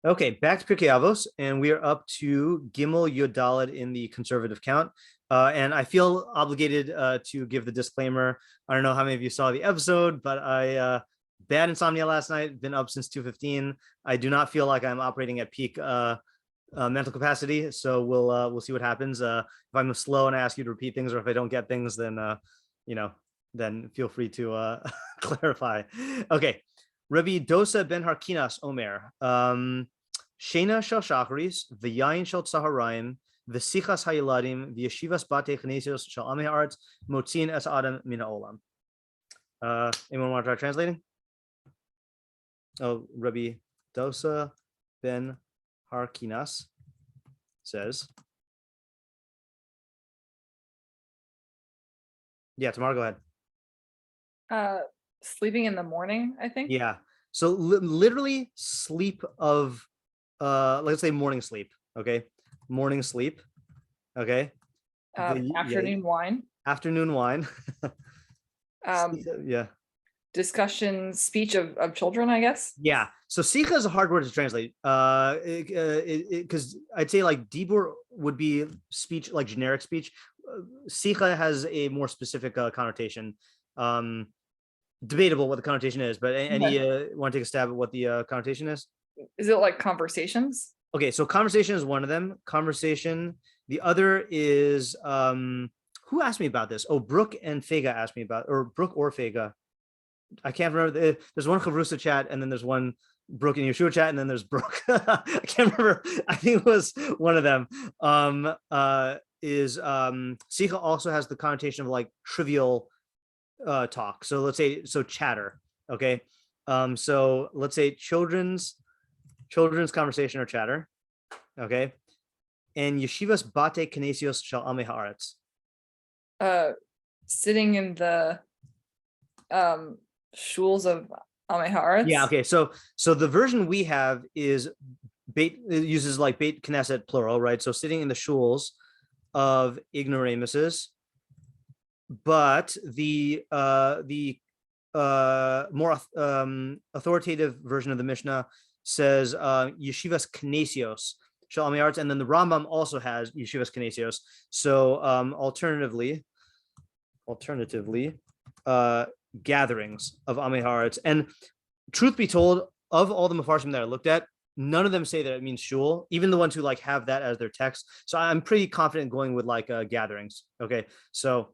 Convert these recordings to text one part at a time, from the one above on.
Okay, back to Pirkei Avos, and we are up to Gimel Yud Daled in the conservative count. And I feel obligated to give the disclaimer. I don't know how many of you saw the episode, but I bad insomnia last night, been up since 2:15. I do not feel like I'm operating at peak mental capacity, so we'll see what happens. If I'm slow and I ask you to repeat things, or if I don't get things, then then feel free to clarify. Okay, Rabbi Dosa ben Harkinas Omer, Shena shel Shacharis, v'yayin shel Tzaharaim, v'sichas hayeladim, v'yeshivas batei chnesios shel amei haaretz, motzin es adam min ha'olam. Anyone want to try translating? Oh, Rabbi Dosa ben Harkinas says, yeah, tomorrow, go ahead. Sleeping in the morning, I think. Yeah. So literally sleep of, let's say morning sleep. Okay. Morning sleep. Okay. Afternoon wine. Afternoon wine. Yeah. Discussion, speech of children, I guess. Yeah. So sikha is a hard word to translate. Because I'd say like dibur would be speech, like generic speech. Sikha has a more specific connotation. Debatable what the connotation is, but any want to take a stab at what the connotation is? Is it like conversations? Okay, so conversation is one of them. Conversation. The other is who asked me about this? Oh, Brooke and Fega asked me about, or Brooke or Fega. I can't remember. There's one Chavrusa chat, and then there's one Brooke and Yeshua chat, and then there's Brooke. I can't remember. I think it was one of them. Sikha also has the connotation of like trivial talk. So let's say chatter. Okay. So let's say children's conversation or chatter. Okay. And yeshivas bate kinesios shel amei haaretz. Sitting in the shuls of amei haaretz. Yeah. Okay. So the version we have is it uses like beit knesset plural, right? So sitting in the shuls of ignoramuses. But the more authoritative version of the Mishnah says yeshivas kinesios shel amei haaretz, and then the Rambam also has yeshivas kinesios. So alternatively, gatherings of amei haaretz. And truth be told, of all the mafarshim that I looked at, none of them say that it means shul, even the ones who like have that as their text. So I'm pretty confident going with like gatherings. Okay, so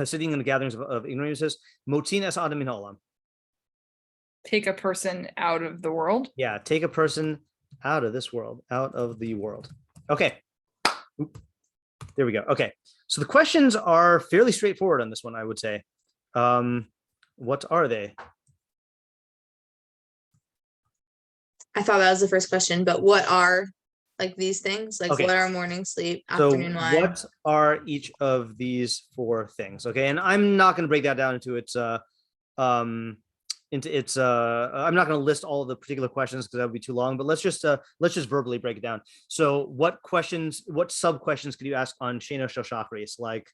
sitting in the gatherings of ignoramuses, motzin es adam min ha'olam. Take a person out of the world. Yeah, take a person out of this world, out of the world. Okay, there we go. Okay, so the questions are fairly straightforward on this one, I would say. What are they? I thought that was the first question, but what are like these things? Like what are morning sleep, afternoon wine? What are each of these four things? Okay, and I'm not going to break that down into its I'm not going to list all of the particular questions because that would be too long, but let's just verbally break it down. So what sub questions could you ask on Shena shel Shacharis? Like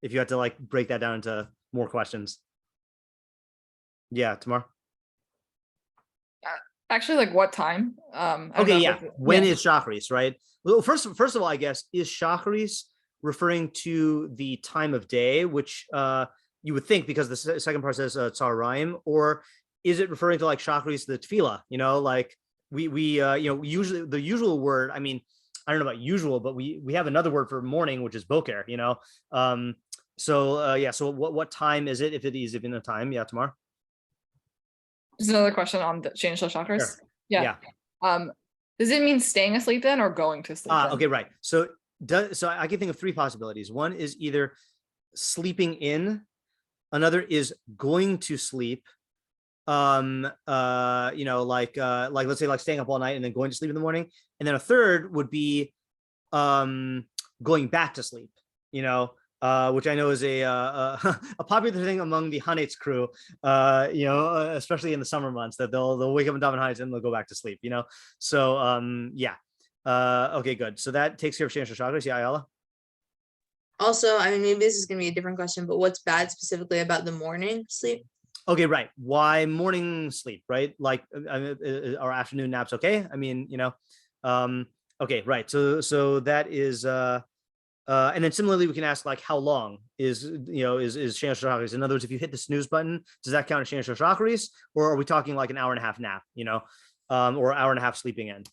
if you had to like break that down into more questions. Yeah, Tamar. Actually, like what time? Okay, yeah. When is Shacharis, right? Well, first of all, I guess, is Shacharis referring to the time of day, which you would think because the second part says Tzaharaim, or is it referring to like Shacharis, the Tefilah? You know, like we usually the usual word. I mean, I don't know about usual, but we have another word for morning, which is boker. You know, So what time is it? If it is even a time, yeah, tomorrow. Just another question on the Shena shel Shacharis. Sure. Yeah. Does it mean staying asleep then or going to sleep? Okay, right. So I can think of three possibilities. One is either sleeping in, another is going to sleep. Like let's say like staying up all night and then going to sleep in the morning. And then a third would be going back to sleep, which I know is a popular thing among the Hanetz crew, especially in the summer months, that they'll wake up and daven Hanetz and they'll go back to sleep, So okay, good. So that takes care of Shena shel Shacharis. Yeah, Ayala. Also, I mean, maybe this is going to be a different question, but what's bad specifically about the morning sleep? Okay, right. Why morning sleep, right? Like, or afternoon naps, okay? I mean, okay, right. So that is, and then similarly, we can ask like, how long is Shein Shachris? In other words, if you hit the snooze button, does that count as Shein Shachris, or are we talking like an hour and a half nap, or hour and a half sleeping in?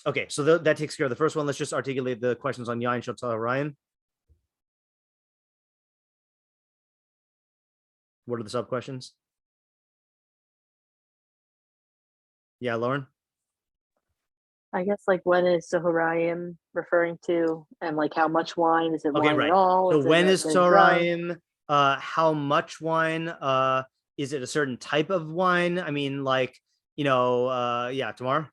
Okay, so that takes care of the first one. Let's just articulate the questions on Yain Shotzah Ryan. What are the sub questions? Yeah, Lauren. I guess like when is Sohorayim referring to, and like how much wine is it? Okay, wine right. at all? So when is Sohorayim? Sohorayim? How much wine? Is it a certain type of wine? I mean, like, yeah, Tamar.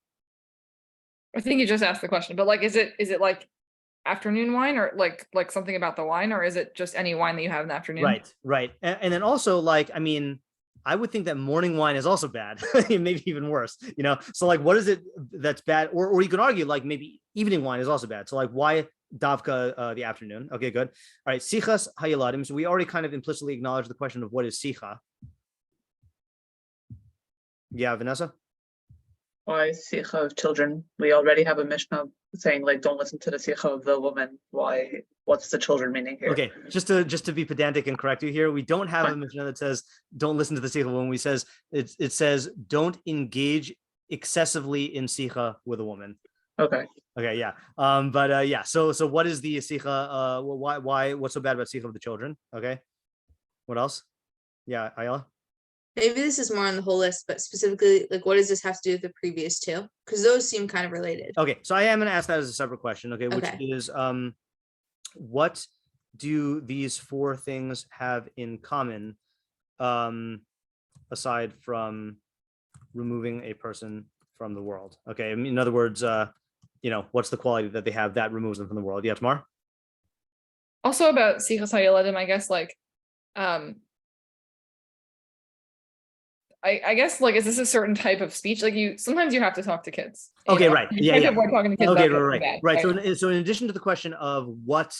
I think you just asked the question, but like, is it like afternoon wine, or like something about the wine, or is it just any wine that you have in the afternoon? Right. And then also, like, I mean, I would think that morning wine is also bad, maybe even worse, so like, what is it that's bad? Or you can argue like maybe evening wine is also bad. So like, why davka the afternoon? Okay, good. All right, sichas hayeladim. So we already kind of implicitly acknowledged the question of what is sicha. Yeah, Vanessa. Why sicha of children? We already have a Mishnah saying like, don't listen to the sicha of the woman. Why? What's the children meaning here? Okay, just to be pedantic and correct you here, we don't have a Mishnah that says don't listen to the sicha when we says it says don't engage excessively in sicha with a woman. Okay, yeah. But yeah. So what is the sicha? Why? What's so bad about sicha of the children? Okay. What else? Yeah, Ayala. Maybe this is more on the whole list, but specifically, like, what does this have to do with the previous two? Because those seem kind of related. Okay, so I am going to ask that as a separate question. Okay, which Okay. is what do these four things have in common, aside from removing a person from the world? Okay, I mean, in other words, what's the quality that they have that removes them from the world? Yeah, Tamar? Also about sichas hayeladim, I guess like, I guess like, is this a certain type of speech? Like sometimes you have to talk to kids. Okay, right. Yeah. Talking to kids Okay, about right. bad, Right. So in addition to the question of what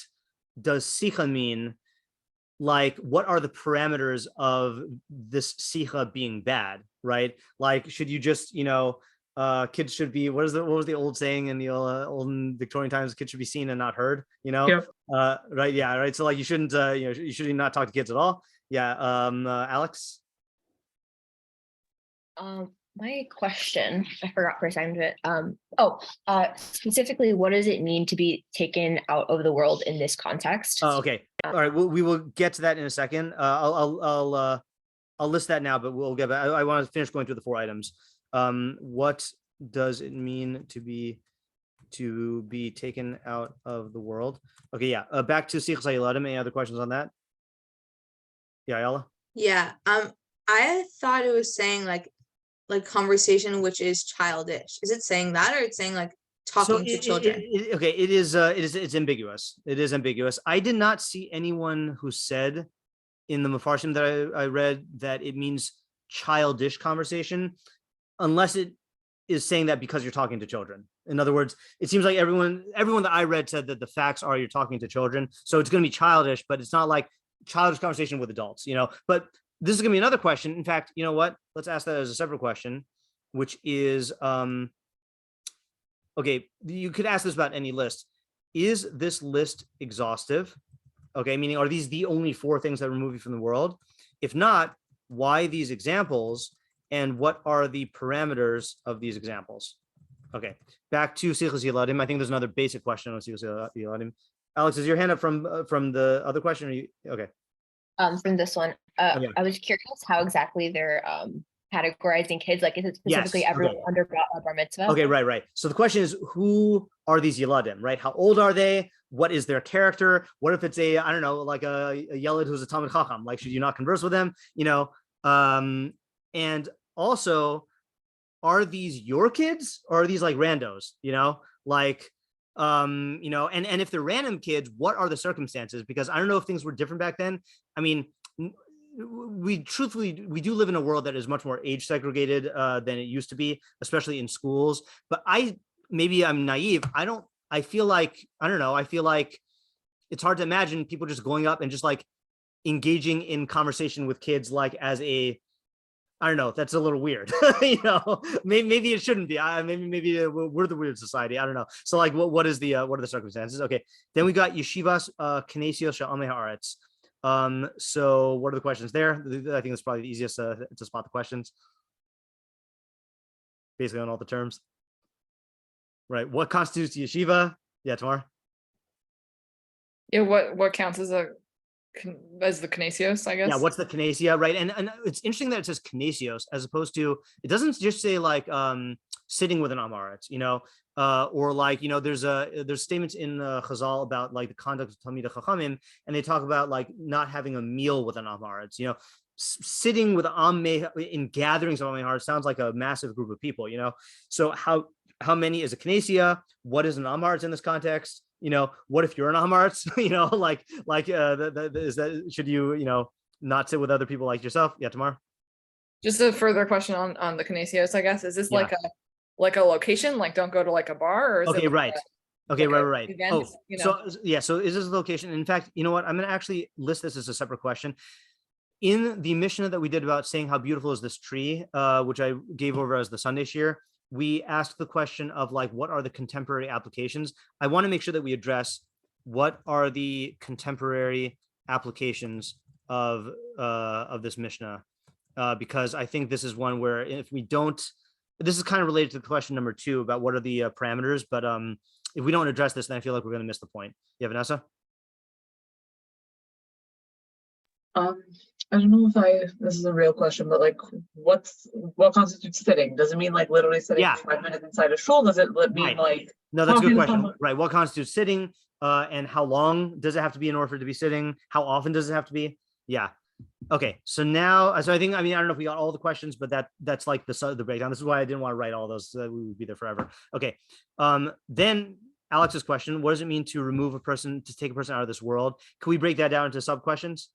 does sicha mean, like what are the parameters of this sicha being bad, right? Like, should you just, kids should be, what was the old saying in the olden Victorian times? Kids should be seen and not heard, Yeah. Right. Yeah. Right. So like, you shouldn't, you should not talk to kids at all. Yeah. Alex. My question, I forgot for a second of it. Specifically, what does it mean to be taken out of the world in this context? Oh, okay. All right. We will get to that in a second. I'll list that now, but we'll get back. I want to finish going through the four items. What does it mean to be taken out of the world? Okay. Yeah. Back to sichas hayeladim. Any other questions on that? Yeah, Ayala. Yeah. I thought it was saying like conversation which is childish. Is it saying that, or it's saying like talking to children? It is it's ambiguous. It is ambiguous. I did not see anyone who said in the Mefarshim that I read that it means childish conversation, unless it is saying that because you're talking to children. In other words, it seems like everyone that I read said that the facts are you're talking to children, so it's going to be childish, but it's not like childish conversation with adults, but this is going to be another question. In fact, you know what? Let's ask that as a separate question, which is, okay, you could ask this about any list. Is this list exhaustive? Okay, meaning are these the only four things that remove you from the world? If not, why these examples, and what are the parameters of these examples? Okay, back to sichas hayeladim. I think there's another basic question on sichas hayeladim. Alex, is your hand up from the other question? Or you okay? From this one, I was curious how exactly they're categorizing kids. Like, is it specifically everyone under bar mitzvah? Okay, right. So the question is, who are these yeladim, right? How old are they? What is their character? What if it's a yelad who's a Talmid Chacham? Like, should you not converse with them? And also, are these your kids, or are these like randos? And if they're random kids, what are the circumstances? Because I don't know if things were different back then. I mean, we do live in a world that is much more age segregated than it used to be, especially in schools. But maybe I'm naive. I feel like it's hard to imagine people just going up and just like engaging in conversation with kids like as a, I don't know, that's a little weird. Maybe it shouldn't be. Maybe we're the weird society. I don't know. So like, what are the circumstances? Okay, then we got yeshivas kinesios sha'amei haaretz. So what are the questions there? I think it's probably the easiest to spot the questions. Basically on all the terms. Right. What constitutes yeshiva? Yeah, Tamar. Yeah, what counts as the kinesios, I guess. Yeah, what's the kinesia, right? And it's interesting that it says kinesios as opposed to, it doesn't just say like sitting with an amaretz, or like, there's statements in Chazal about like the conduct of Talmidei Chachamim, and they talk about like not having a meal with an amaretz, sitting with in gatherings of Amei Haaretz sounds like a massive group of people, So how many is a kinesia? What is an amaretz in this context? What if you're an amaretz? Is that, should you, not sit with other people like yourself? Yeah, Tamar. Just a further question on the kinesios, I guess. Is this like a location? Like don't go to like a bar, or is okay, it like right. right. Event, So is this a location? In fact, you know what? I'm going to actually list this as a separate question. In the Mishnah that we did about saying how beautiful is this tree, which I gave over as the Sunday shir, we asked the question of like, what are the contemporary applications? I want to make sure that we address what are the contemporary applications of this Mishnah, because I think this is one where if we don't, this is kind of related to the question number 2 about what are the parameters, but if we don't address this, then I feel like we're going to miss the point. Yeah, Vanessa? I don't know if this is a real question, but like, what constitutes sitting? Does it mean like literally sitting for 5 minutes inside a shul? Does it mean like? No, that's a good question. Right. What constitutes sitting? And how long does it have to be in order for it to be sitting? How often does it have to be? Yeah. Okay. So now, I don't know if we got all the questions, but that's like the breakdown. This is why I didn't want to write all those, so that we would be there forever. Okay. Then Alex's question: what does it mean to remove a person, to take a person out of this world? Can we break that down into sub questions?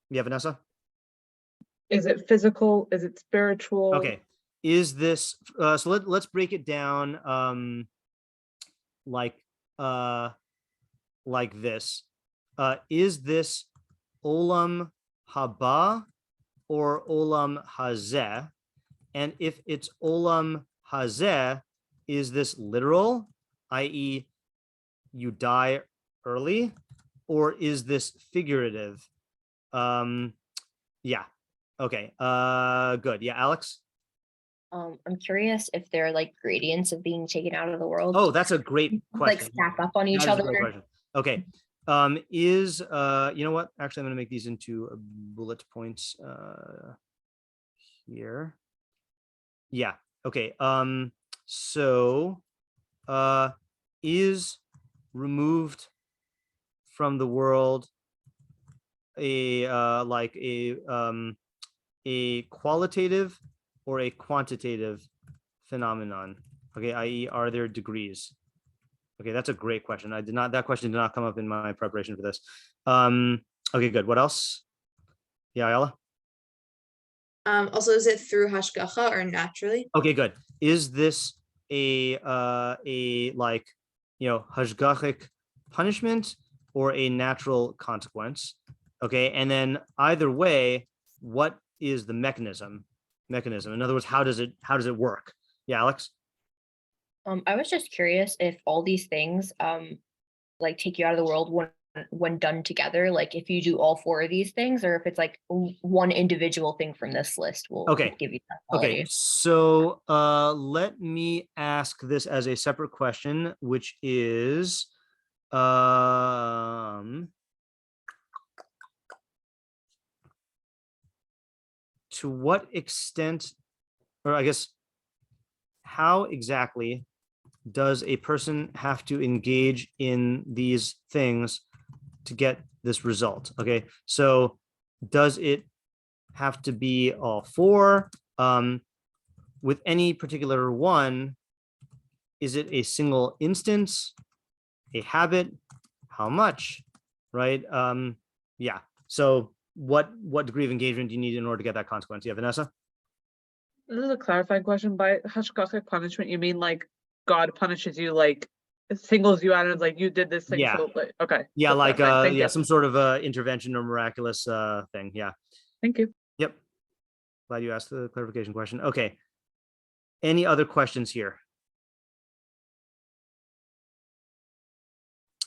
Yeah, Vanessa? Is it physical? Is it spiritual? Okay. Is this so let's break it down like this. Is this olam haba or olam hazeh? And if it's olam hazeh, is this literal, i.e. you die early, or is this figurative? Yeah. Okay. Good. Yeah, Alex. I'm curious if there are like gradients of being taken out of the world. Oh, that's a great question. Like stack up on each other. Okay. You know what? Actually, I'm going to make these into bullet points here. Yeah. Okay. So is removed from the world a qualitative or a quantitative phenomenon? Okay, i.e., are there degrees? Okay, that's a great question. That question did not come up in my preparation for this. Okay, good. What else? Yeah, Ayala? Also, is it through hashgacha or naturally? Okay, good. Is this a hashgachic punishment or a natural consequence? Okay, and then either way, what is the mechanism? In other words, how does it work? Yeah, Alex? I was just curious if all these things like take you out of the world when done together, like if you do all 4 of these things, or if it's like one individual thing from this list will give you that quality. Okay, so let me ask this as a separate question, which is to what extent, or I guess, how exactly does a person have to engage in these things to get this result? Okay, so does it have to be all 4? With any particular one, is it a single instance, a habit, how much, right? Yeah, so what degree of engagement do you need in order to get that consequence? Yeah, Vanessa? This is a clarified question. By hashgachic punishment, you mean like God punishes you like singles you out and like you did this thing. Yeah. So like, okay. Yeah, That's like fine. Thank you. some sort of intervention or miraculous thing. Yeah. Thank you. Yep. Glad you asked the clarification question. Okay. Any other questions here?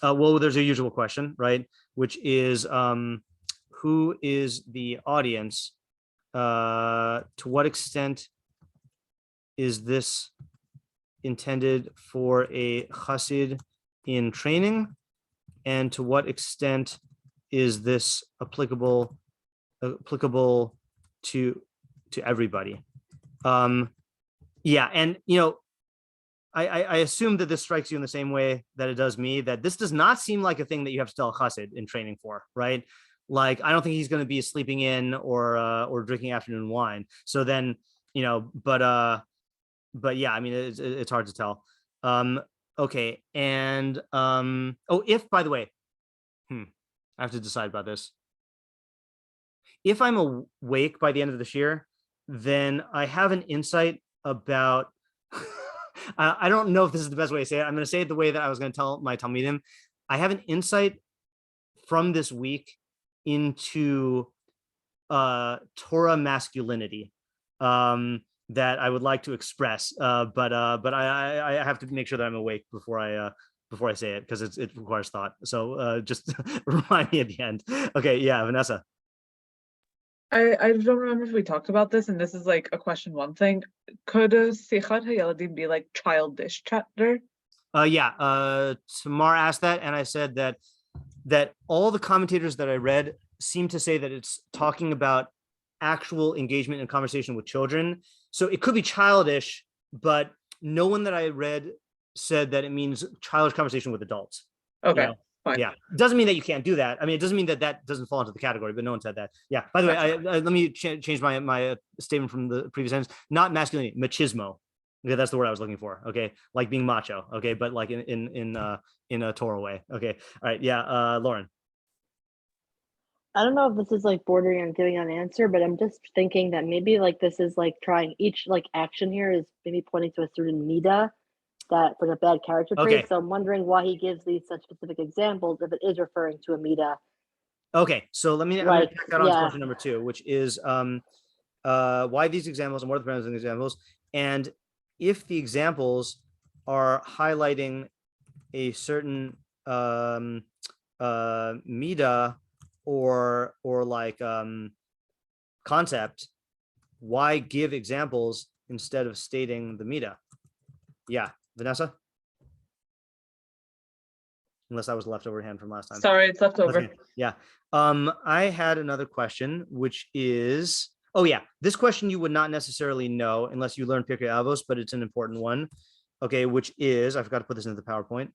Well, there's a usual question, right? Which is, who is the audience? To what extent is this intended for a chassid in training? And to what extent is this applicable to everybody? Yeah, and I assume that this strikes you in the same way that it does me, that this does not seem like a thing that you have to tell a chassid in training for, right? Like, I don't think he's going to be sleeping in or drinking afternoon wine. So then, but yeah, I mean, it's hard to tell. Okay. And, if, by the way, I have to decide about this. If I'm awake by the end of this year, then I have an insight about, I don't know if this is the best way to say it. I'm going to say it the way that I was going to tell my Talmidim. I have an insight from this week into Torah masculinity that I would like to express, but I have to make sure that I'm awake before I say it, because it requires thought. So just remind me at the end. Okay, yeah, Vanessa. I don't remember if we talked about this, and this is like a question one thing. Could a Sichat HaYeladim be like childish chatter? Yeah, Tamar asked that, and I said that all the commentators that I read seem to say that it's talking about actual engagement and conversation with children. So it could be childish, but no one that I read said that it means childish conversation with adults. Okay. Fine. Yeah, doesn't mean that you can't do that. I mean, it doesn't mean that doesn't fall into the category, but no one said that. Yeah. By the way, I let me change my statement from the previous sentence. Not masculinity, machismo. Okay, that's the word I was looking for. Okay, like being macho. Okay, but like in a Torah way. Okay, all right. Yeah, Lauren. I don't know if this is like bordering on giving an answer, but I'm just thinking that maybe like this is like trying each like action here is maybe pointing to a certain midah that's like a bad character trait. Okay. So I'm wondering why he gives these such specific examples if it is referring to a midah. Okay, so let me tack that on to question number 2, which is why these examples and what are the parameters of the examples, and if the examples are highlighting a certain midah or like concept, why give examples instead of stating the midah? Yeah, Vanessa? Unless I was leftover hand from last time. Sorry, it's leftover. Okay. Yeah. I had another question, which is, oh yeah, this question you would not necessarily know unless you learn Pirkei Avos, but it's an important one. Okay, which is, I forgot to put this into the PowerPoint.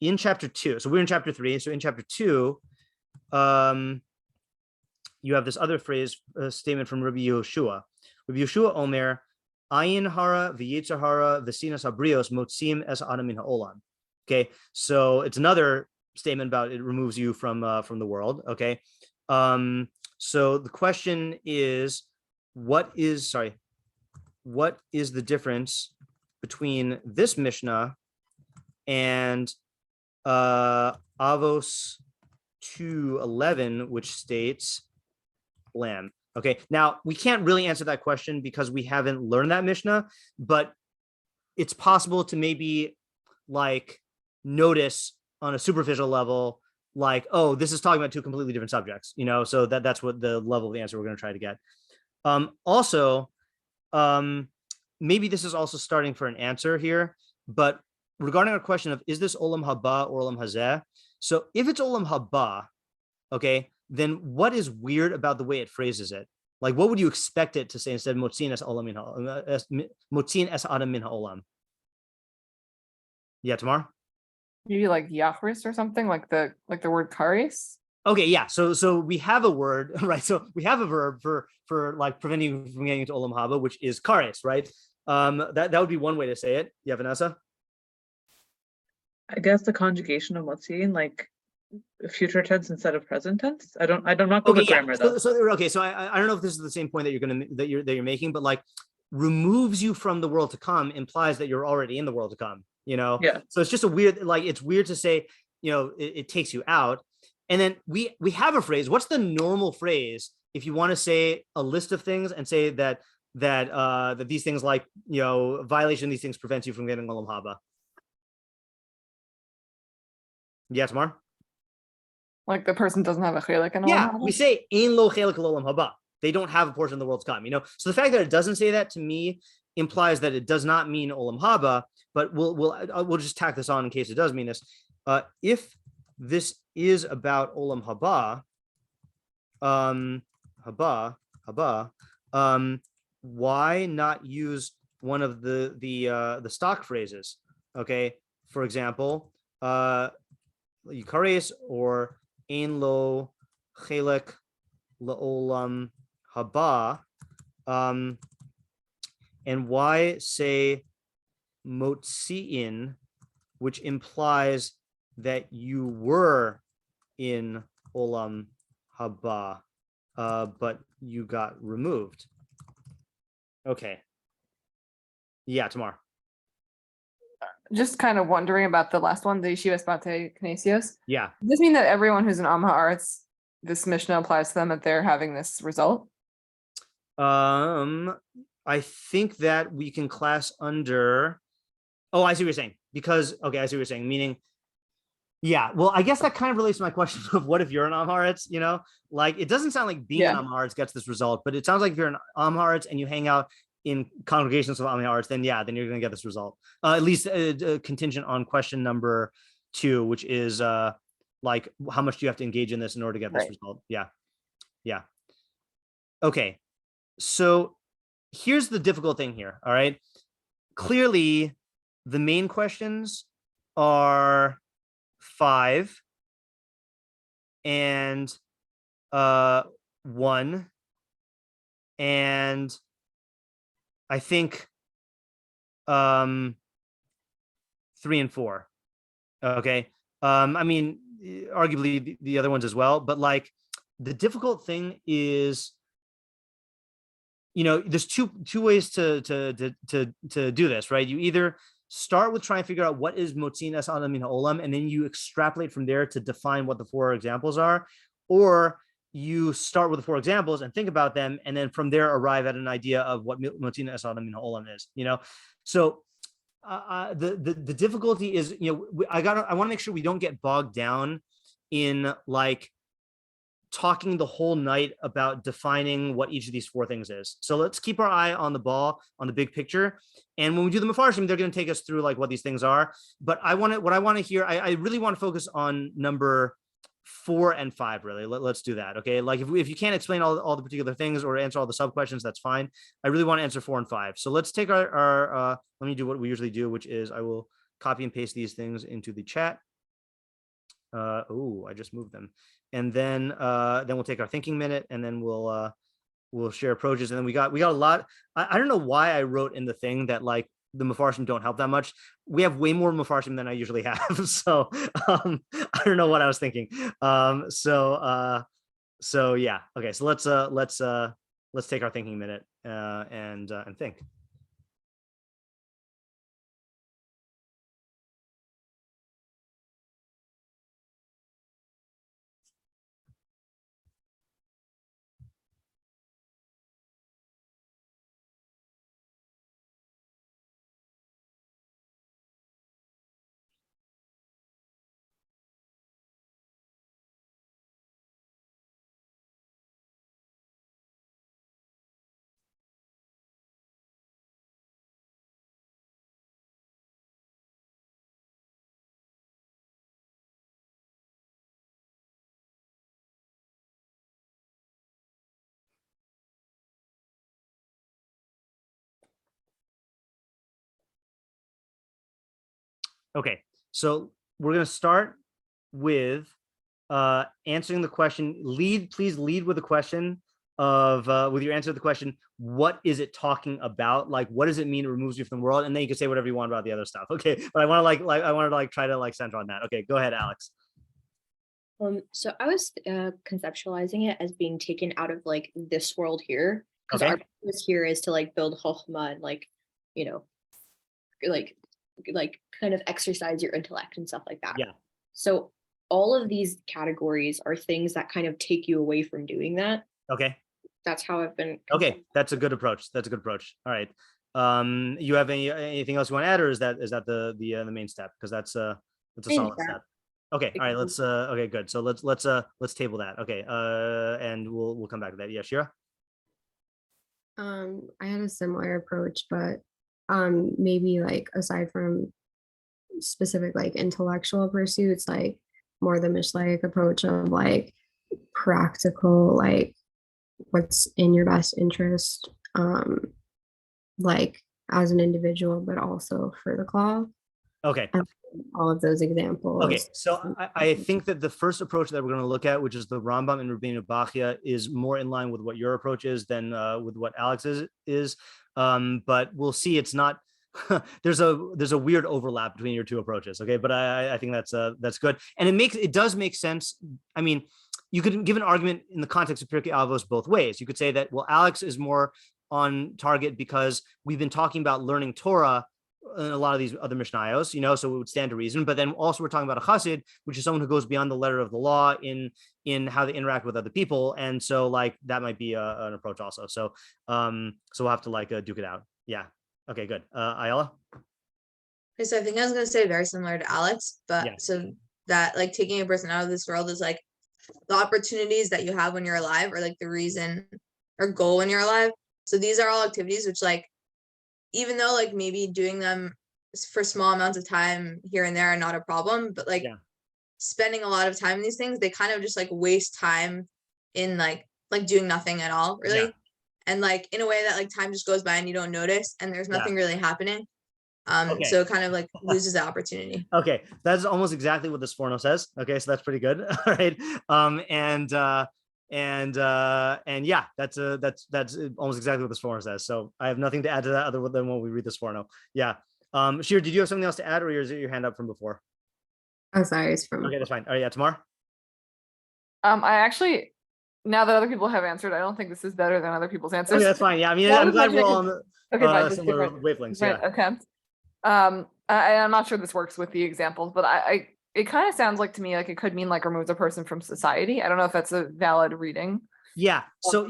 In chapter 2, so we're in chapter 3. So in chapter 2, you have this other phrase, statement from Rabbi Yehoshua. Rabbi Yehoshua Omer, Ayin hara v'yitzer hara v'sinas habrios motzim es adam min ha'olam. Okay, so it's another statement about it removes you from the world. Okay, so the question is, what is the difference between this Mishnah and Avos 2:11, which states lamb? Okay, now we can't really answer that question because we haven't learned that Mishnah, but it's possible to maybe like notice on a superficial level, like, oh, this is talking about 2 completely different subjects, so that's what the level of the answer we're going to try to get. Also, maybe this is also starting for an answer here, but regarding our question of, is this olam haba or olam hazeh? So if it's olam haba, okay, then what is weird about the way it phrases it? Like, what would you expect it to say instead of motzin es adam min ha'olam? Yeah, Tamar? Maybe like yachris or something, like the word kares. Okay, yeah. So we have a word, right? So we have a verb for like preventing you from getting into olam haba, which is kares, right? That would be one way to say it. Yeah, Vanessa? I guess the conjugation of motzin, like future tense instead of present tense. I'm not good with grammar though. So I don't know if this is the same point that you're making, but like removes you from the world to come implies that you're already in the world to come, Yeah. So it's just it's weird to say, it takes you out. And then we have a phrase. What's the normal phrase if you want to say a list of things and say that these things, like, violation of these things prevents you from getting olam haba? Yeah, Tamar? Like the person doesn't have a chelik in Yeah, olam haba? we say ein lo chelik olam haba. They don't have a portion of the world's come, So the fact that it doesn't say that, to me, implies that it does not mean olam haba. But we'll just tack this on in case it does mean this. If this is about olam haba, why not use one of the stock phrases? Okay, for example, Yukares or ein lo chelek laolam haba, and why say motziin, which implies that you were in olam haba, but you got removed. Okay. Yeah, Tamar. Just kind of wondering about the last one, the yeshivas bate knesios. Yeah. Does this mean that everyone who's an Am Haaretz, this Mishnah applies to them, that they're having this result? I think that we can class under. Oh, I see what you're saying. Because, okay, I see what you're saying. Meaning, yeah, well, I guess that kind of relates to my question of what if you're an Am Haaretz, Like, it doesn't sound like being an Am Haaretz gets this result, but it sounds like if you're an Am Haaretz and you hang out in congregations of Am Haaretz, then you're going to get this result. At least contingent on question number 2, which is like, how much do you have to engage in this in order to get this result? Yeah. Okay. So here's the difficult thing here. All right. Clearly, the main questions are 5 and 1, and I think 3 and 4. Okay. I mean, arguably the other ones as well, but like the difficult thing is, there's two ways to do this, right? You either start with trying to figure out what is motzin es adam min ha'olam, and then you extrapolate from there to define what the 4 examples are, or you start with the 4 examples and think about them, and then from there arrive at an idea of what motzin es adam min ha'olam is. So the difficulty is, I want to make sure we don't get bogged down in like talking the whole night about defining what each of these 4 things is. So let's keep our eye on the ball, on the big picture. And when we do the Mefarshim, they're going to take us through like what these things are. But I really want to focus on number 4 and 5, really. Let's do that. Okay. Like if you can't explain all the particular things or answer all the sub questions, that's fine. I really want to answer 4 and 5. So let's take our let me do what we usually do, which is I will copy and paste these things into the chat. I just moved them. And then we'll take our thinking minute, and then we'll share approaches. And then we got a lot. I don't know why I wrote in the thing that like the Mefarshim don't help that much. We have way more Mefarshim than I usually have. So I don't know what I was thinking. So yeah. Okay. So let's take our thinking minute and think. Okay, so we're going to start with answering the question. Please lead with a question of with your answer to the question, what is it talking about? Like, what does it mean it removes you from the world? And then you can say whatever you want about the other stuff. Okay, but I want to try to center on that. Okay, go ahead, Alex. So I was conceptualizing it as being taken out of like this world here, because Okay. our purpose here is to like build chokhmah and like like kind of exercise your intellect and stuff like that. Yeah. So all of these categories are things that kind of take you away from doing that. Okay. That's how I've been. Okay. That's a good approach. All right. You have anything else you want to add, or is that the main step? Because that's a solid step. Okay. All right. Let's okay, good. So let's table that. Okay. And we'll come back to that. Yeah, Shira. I had a similar approach, but maybe like aside from specific like intellectual pursuits, like more the Mishlei approach of like practical, like what's in your best interest, like as an individual, but also for the claw. Okay. All of those examples. Okay, so I think that the first approach that we're going to look at, which is the Rambam and Rבינו Bachya, is more in line with what your approach is than with what Alex's is. But we'll see. It's not. there's a weird overlap between your two approaches. Okay, but I think that's good, and it does make sense. I mean, you could give an argument in the context of Pirkei Avos both ways. You could say that, well, Alex is more on target because we've been talking about learning Torah in a lot of these other Mishnayos, so it would stand to reason. But then also we're talking about a chassid, which is someone who goes beyond the letter of the law in how they interact with other people. And so like that might be an approach also. So we'll have to like duke it out. Yeah. Okay, good. Ayala? Okay, so I think I was going to say very similar to Alex, but Yeah. so that like taking a person out of this world is like the opportunities that you have when you're alive, or like the reason or goal when you're alive. So these are all activities which like, even though like maybe doing them for small amounts of time here and there are not a problem, but like spending a lot of time in these things, they kind of just like waste time in like doing nothing at all, really. Yeah. And like in a way that like time just goes by and you don't notice and there's nothing really happening. Okay. So it kind of like loses the opportunity. Okay, that's almost exactly what the Sforno says. Okay, so that's pretty good. All right. And yeah, that's almost exactly what the Sforno says. So I have nothing to add to that other than when we read the Sforno. Yeah. Shir, did you have something else to add, or is it your hand up from before? Oh, sorry, it's from. Okay, that's fine. All right, yeah, Tamar. I actually, now that other people have answered, I don't think this is better than other people's answers. Okay, that's fine. Yeah, I mean, That I'm was glad my we're all on the similar different wavelengths. Yeah. attempt. I'm not sure this works with the examples, but it kind of sounds like to me like it could mean like removes a person from society. I don't know if that's a valid reading. Yeah. So,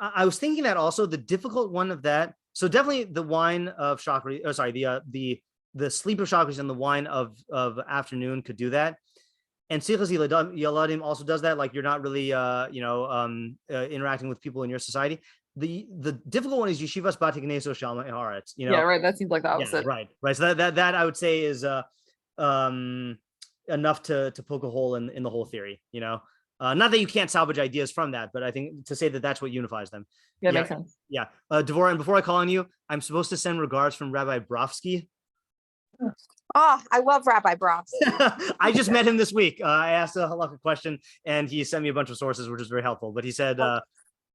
I was thinking that also the difficult one of that. So definitely the wine of Shakri, oh, sorry, the sleep of Shakris and the wine of afternoon could do that. And Sichas Yaladim also does that. Like you're not really, interacting with people in your society. The difficult one is Yeshivas Bati Kneso Shalma Haaretz. Yeah, right. That seems like the opposite. Yeah, right. So that I would say is enough to poke a hole in the whole theory. Not that you can't salvage ideas from that, but I think to say that that's what unifies them. Yeah, makes sense. Yeah. Devorah, and before I call on you, I'm supposed to send regards from Rabbi Brovsky. Oh, I love Rabbi Brovsky. I just met him this week. I asked a halakha question and he sent me a bunch of sources, which is very helpful. But he said,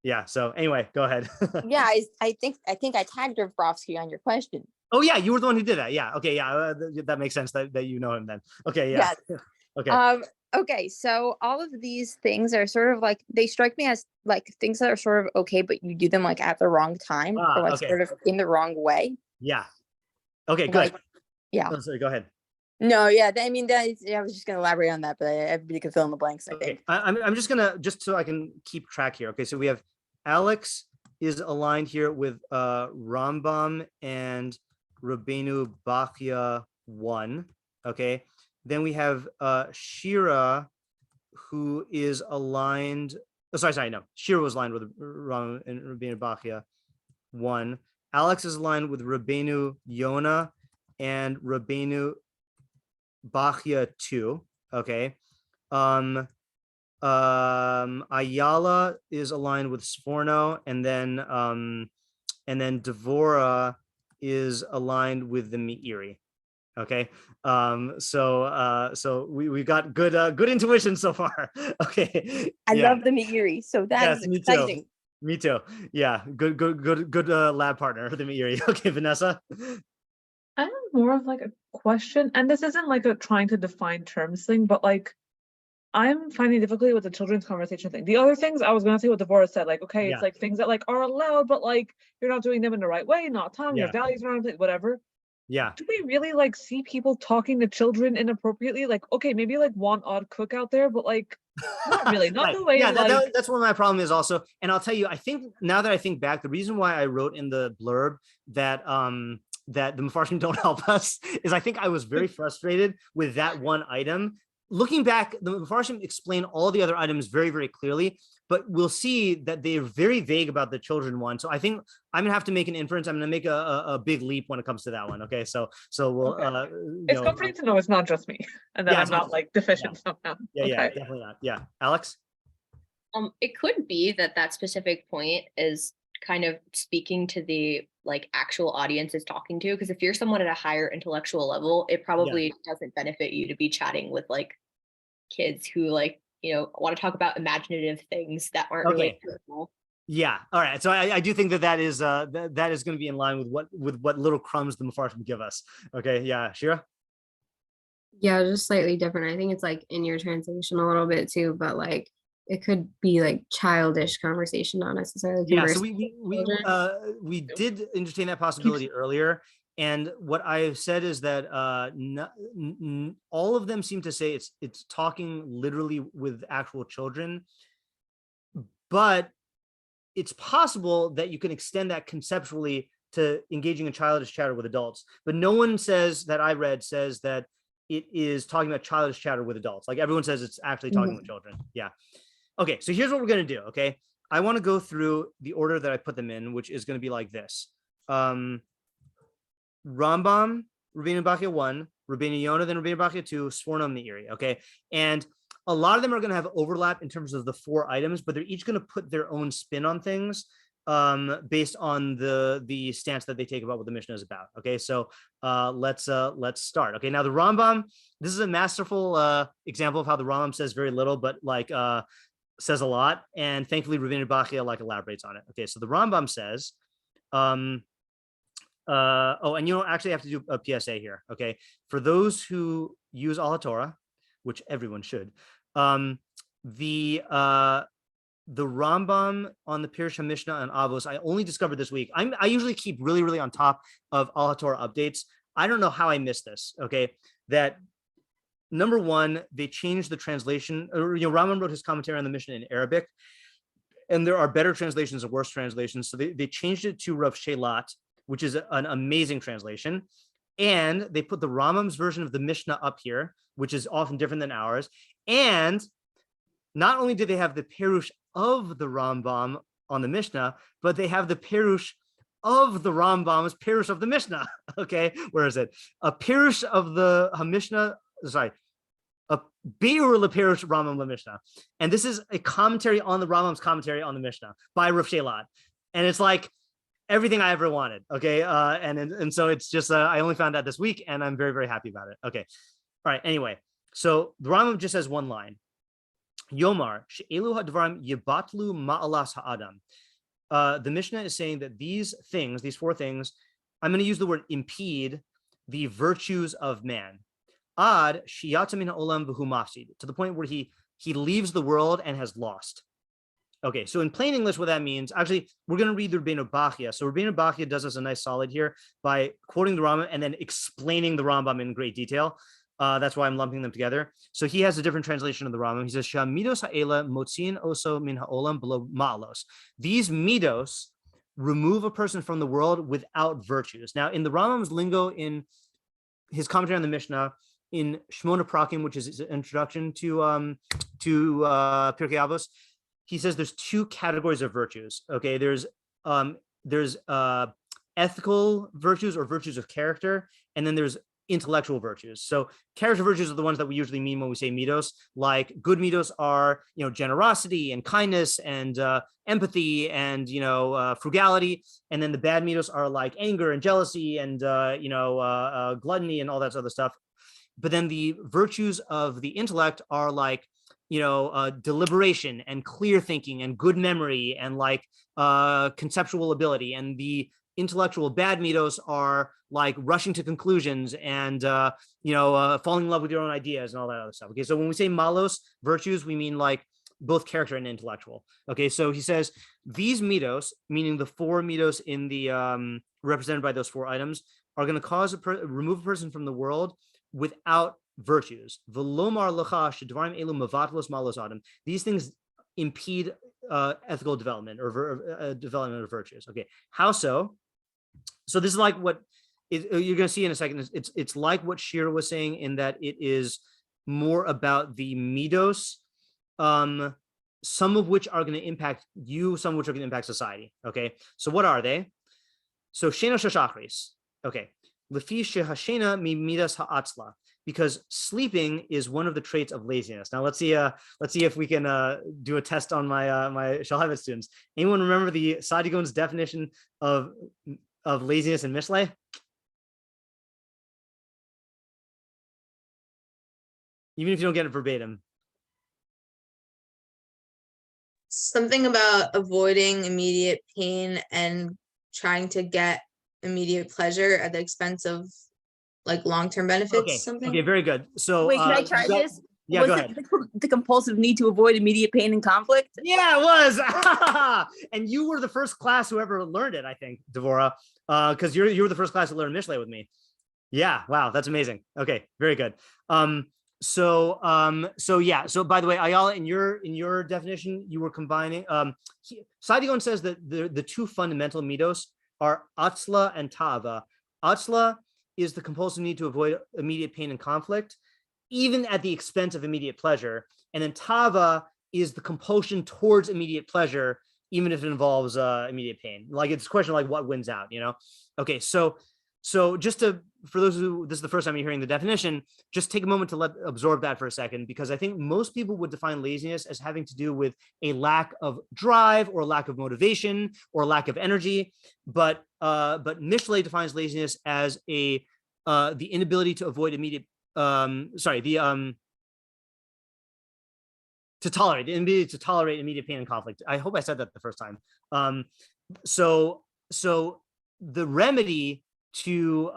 yeah. So anyway, go ahead. Yeah, I think I tagged Brovsky on your question. Oh yeah, you were the one who did that. Yeah. Okay. Yeah, that makes sense that you know him then. Okay. Yeah. Yes. Okay. Okay, so all of these things are sort of like, they strike me as like things that are sort of okay, but you do them like at the wrong time or like sort of in the wrong way. Yeah. Okay, good. Like, yeah. Oh, sorry, go ahead. No, yeah. I mean, I was just going to elaborate on that, but everybody can fill in the blanks, I think. I'm just so I can keep track here. Okay, so we have Alex is aligned here with Rambam and Rבינו Bachya 1. Okay. Then we have Shira, who is aligned. Oh, sorry, no. Shira was aligned with Rambam and Rבינו Bachya 1. Alex is aligned with Rבינו Yona and Rבינו Bachya 2. Okay. Ayala is aligned with Sforno, and then Devorah is aligned with the Meiri. Okay. So we've got good intuition so far. Okay. I love the Meiri, so that's exciting. Me too. Yeah. Good lab partner for the Meiri. Okay, Vanessa. I have more of like a question, and this isn't like a trying to define terms thing, but like I'm finding difficulty with the children's conversation thing. The other things I was gonna say what Devorah said, like, okay, it's like things that like are allowed, but like you're not doing them in the right way, not telling your values around it, whatever. Yeah. Do we really like see people talking to children inappropriately? Like, okay, maybe like one odd cook out there, but like not really, not Right. the way Yeah, like that's what my problem is also. And I'll tell you, I think now that I think back, the reason why I wrote in the blurb that that the Mefarshim don't help us is I think I was very frustrated with that one item. Looking back, the Mefarshim explain all the other items very, very clearly, but we'll see that they're very vague about the children one. So I think I'm gonna have to make an inference. I'm gonna make a big leap when it comes to that one. Okay, so we'll. Okay. It's comforting to know it's not just me, and that Yeah, I'm not like deficient somehow. Yeah, yeah, Okay. definitely not. Yeah, Alex. It could be that specific point is kind of speaking to the like actual audience is talking to, because if you're someone at a higher intellectual level, it probably doesn't benefit you to be chatting with like kids who like, you know, want to talk about imaginative things that aren't really personal. Yeah. All right. So I do think that is that is going to be in line with what little crumbs the Mefarshim give us. Okay. Yeah. Shira. Yeah, just slightly different. I think it's like in your translation a little bit too, but like it could be like childish conversation, not necessarily. Yeah. So conversing we did entertain that possibility earlier. And what I've said is that all of them seem to say it's talking literally with actual children, but it's possible that you can extend that conceptually to engaging in childish chatter with adults. But no one says that I read says that it is talking about childish chatter with adults. Like everyone says it's actually talking with children. Yeah. Okay. So here's what we're going to do. Okay. I want to go through the order that I put them in, which is going to be like this. Rambam, Rבינו Bachya 1, Rבינו Yona, then Rבינו Bachya 2, Sforno, Meiri. Okay. And a lot of them are going to have overlap in terms of the 4 items, but they're each going to put their own spin on things based on the stance that they take about what the Mishnah is about. Okay. So let's start. Okay. Now the Rambam, this is a masterful example of how the Rambam says very little, but like says a lot. And thankfully Rבינו Bachya like elaborates on it. Okay. So the Rambam says, and you don't actually have to do a PSA here. Okay. For those who use Al HaTorah, which everyone should, the Rambam on the Pirush HaMishnah and Avos, I only discovered this week. I usually keep really, really on top of Al HaTorah updates. I don't know how I missed this. Okay. That number one, they changed the translation, or, you know, Rambam wrote his commentary on the Mishnah in Arabic, and there are better translations and worse translations. So they changed it to Rav Shelat, which is an amazing translation. And they put the Rambam's version of the Mishnah up here, which is often different than ours. And not only do they have the Perush of the Rambam on the Mishnah, but they have the Perush of the Rambam's Perush of the Mishnah. Okay, where is it? A Perush of the Mishnah, sorry, a Be'ur LePerush Rambam LeMishnah. And this is a commentary on the Rambam's commentary on the Mishnah by Rav Shelat. And it's like everything I ever wanted. Okay, and so it's just I only found out this week, and I'm very, very happy about it. Okay, all right. Anyway, so the Rambam just has one line. Yomar she'elu hadvarim yibatlu ma'alas ha'adam. The Mishnah is saying that these things, these 4 things, I'm going to use the word impede the virtues of man. Ad shiyata min ha'olam v'hu mafsid, to the point where he leaves the world and has lost. Okay, so in plain English, what that means, actually, we're going to read the Rבינו Bachya. So Rבינו Bachya does us a nice solid here by quoting the Rambam and then explaining the Rambam in great detail. That's why I'm lumping them together. So he has a different translation of the Rambam. He says, "Sham midos ha'ela motzin oso min ha'olam below ma'alos." These midos remove a person from the world without virtues. Now, in the Rambam's lingo, in his commentary on the Mishnah, in Shmona Prakim, which is his introduction to Pirkei Avos, he says there's 2 categories of virtues. Okay, there's ethical virtues or virtues of character, and then there's intellectual virtues. So character virtues are the ones that we usually mean when we say midos. Like good midos are, you know, generosity and kindness and empathy and, you know, frugality. And then the bad midos are like anger and jealousy and gluttony and all that other stuff. But then the virtues of the intellect are like, you know, deliberation and clear thinking and good memory and like conceptual ability. And the intellectual bad midos are like rushing to conclusions and falling in love with your own ideas and all that other stuff. Okay, so when we say malos, virtues, we mean like both character and intellectual. Okay, so he says these midos, meaning the 4 midos in the represented by those 4 items, are going to cause remove a person from the world without virtues. These things impede ethical development or development of virtues. Okay, how so? So this is like what you're going to see in a second. It's like what Shira was saying, in that it is more about the midos, some of which are going to impact you, some of which are going to impact society. Okay, so what are they? So shena shashachris. Okay, lefi shehashena mi midas ha'atzla, because sleeping is one of the traits of laziness. Now let's see if we can do a test on my my Shalhevet students. Anyone remember the Sadigon's definition of laziness in Mishlei? Even if you don't get it verbatim. Something about avoiding immediate pain and trying to get immediate pleasure at the expense of like long-term benefits. Okay. Something. Okay, very good. So wait, can I try this? Yeah, was go it ahead. the compulsive need to avoid immediate pain and conflict? Yeah, it was. And you were the first class who ever learned it, I think, Devora, because you were the first class to learn Mishlei with me. Yeah, wow, that's amazing. Okay, very good. So by the way, Ayala, in your definition, you were combining. Sadigon says that the two fundamental midos are atzla and tava. Atzla is the compulsive need to avoid immediate pain and conflict, even at the expense of immediate pleasure. And then tava is the compulsion towards immediate pleasure, even if it involves immediate pain. Like, it's a question of like what wins out, you know? Okay, so just for those who, this is the first time you're hearing the definition, just take a moment to absorb that for a second, because I think most people would define laziness as having to do with a lack of drive or lack of motivation or lack of energy. But Mishlei defines laziness as the inability to avoid immediate, to tolerate, the inability to tolerate immediate pain and conflict. I hope I said that the first time. So the remedy to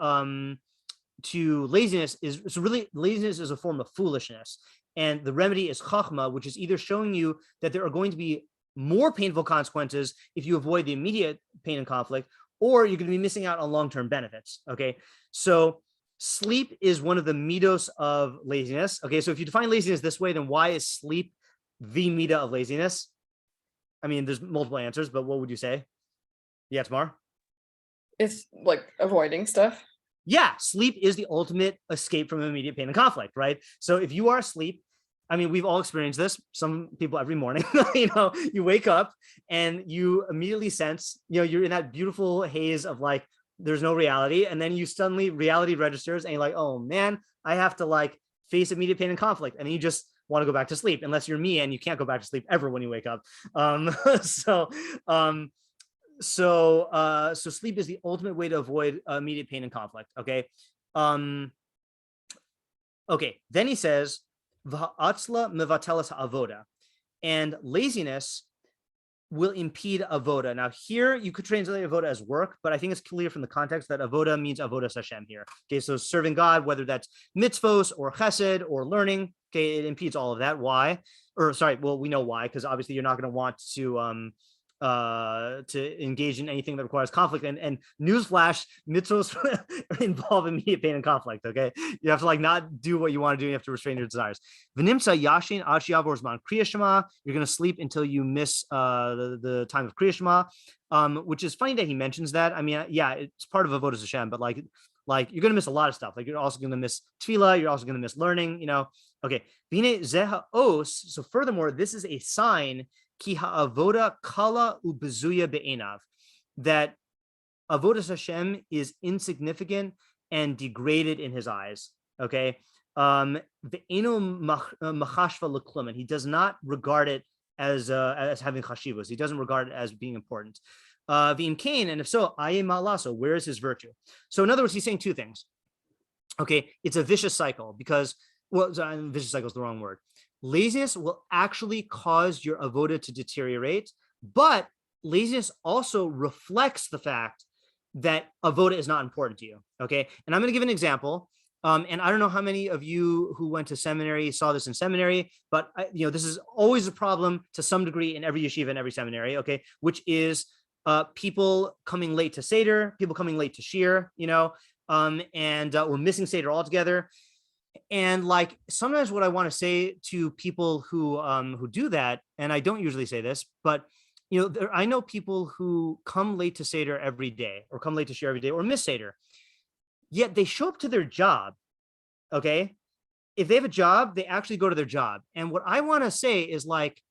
laziness is, so really laziness is a form of foolishness, and the remedy is chachma, which is either showing you that there are going to be more painful consequences if you avoid the immediate pain and conflict, or you're going to be missing out on long-term benefits. Okay, so sleep is one of the midos of laziness. Okay, so if you define laziness this way, then why is sleep the midah of laziness? I mean, there's multiple answers, but what would you say? Yeah, Tamar? It's like avoiding stuff. Yeah, sleep is the ultimate escape from immediate pain and conflict, right? So if you are asleep, I mean, we've all experienced this, some people every morning, you know, you wake up and you immediately sense, you know, you're in that beautiful haze of like, there's no reality. And then you suddenly reality registers and you're like, oh man, I have to like face immediate pain and conflict. And then you just want to go back to sleep, unless you're me and you can't go back to sleep ever when you wake up. So sleep is the ultimate way to avoid immediate pain and conflict. Okay. Okay. Then he says, "V'ha'atzla mevatelas ha'avoda," and laziness will impede avoda. Now here you could translate avoda as work, but I think it's clear from the context that avoda means avodas Hashem here. Okay. So serving God, whether that's mitzvos or chesed or learning, okay, it impedes all of that. Why? Or sorry, well, we know why, because obviously you're not going to want to engage in anything that requires conflict, and newsflash, mitzvos involve immediate pain and conflict. Okay, you have to like not do what you want to do. You have to restrain your desires. V'nimtza yashin ad she'yavor zman Kriya Shema. You're going to sleep until you miss the time of Kriya Shema, which is funny that he mentions that. I mean, yeah, it's part of avodas Hashem, but like you're going to miss a lot of stuff. Like you're also going to miss Tefilah. You're also going to miss learning. You know. Okay. V'nei zeha os. So furthermore, this is a sign ki ha'avoda kala ubezuya be'enav, that avodas Hashem is insignificant and degraded in his eyes. Okay, ve'eno machshavah l'klum, and he does not regard it as having chashivos. He doesn't regard it as being important. V'im kain, and if so, aye ma'laso, where is his virtue? So in other words, he's saying two things. Okay, it's a vicious cycle, because, well, vicious cycle is the wrong word. Laziness will actually cause your avoda to deteriorate, but laziness also reflects the fact that avoda is not important to you. Okay, and I'm going to give an example. And I don't know how many of you who went to seminary saw this in seminary, but this is always a problem to some degree in every yeshiva and every seminary. Okay, which is people coming late to Seder, people coming late to Shir. and we're missing Seder altogether. And like sometimes what I want to say to people who do that, and I don't usually say this, but I know people who come late to Seder every day, or come late to share every day, or miss Seder, yet they show up to their job. Okay, if they have a job, they actually go to their job. And what I want to say is like,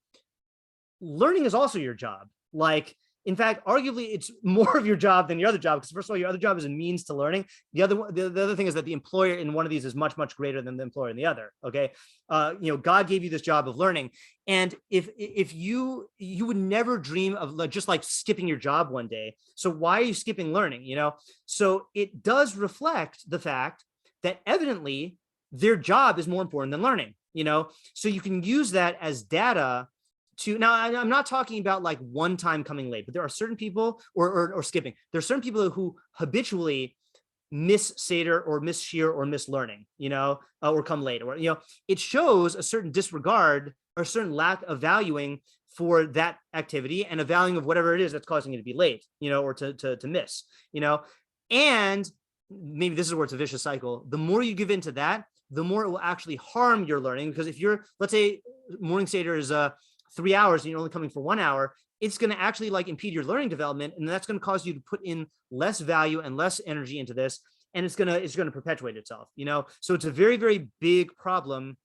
learning is also your job. Like, in fact, arguably, it's more of your job than your other job, because first of all, your other job is a means to learning. The other thing is that the employer in one of these is much, much greater than the employer in the other. Okay, God gave you this job of learning, and if you would never dream of just like skipping your job one day. So why are you skipping learning? So it does reflect the fact that evidently their job is more important than learning. So you can use that as data. Now, I'm not talking about like one time coming late, but there are certain people or skipping. There are certain people who habitually miss Seder or miss Shir or miss learning, or come late, or, it shows a certain disregard or a certain lack of valuing for that activity and a valuing of whatever it is that's causing you to be late, or to miss, and maybe this is where it's a vicious cycle. The more you give into that, the more it will actually harm your learning. Because if let's say morning Seder is 3 hours and you're only coming for 1 hour, it's going to actually like impede your learning development, and that's going to cause you to put in less value and less energy into this, and it's going to perpetuate itself. So it's a very, very big problem,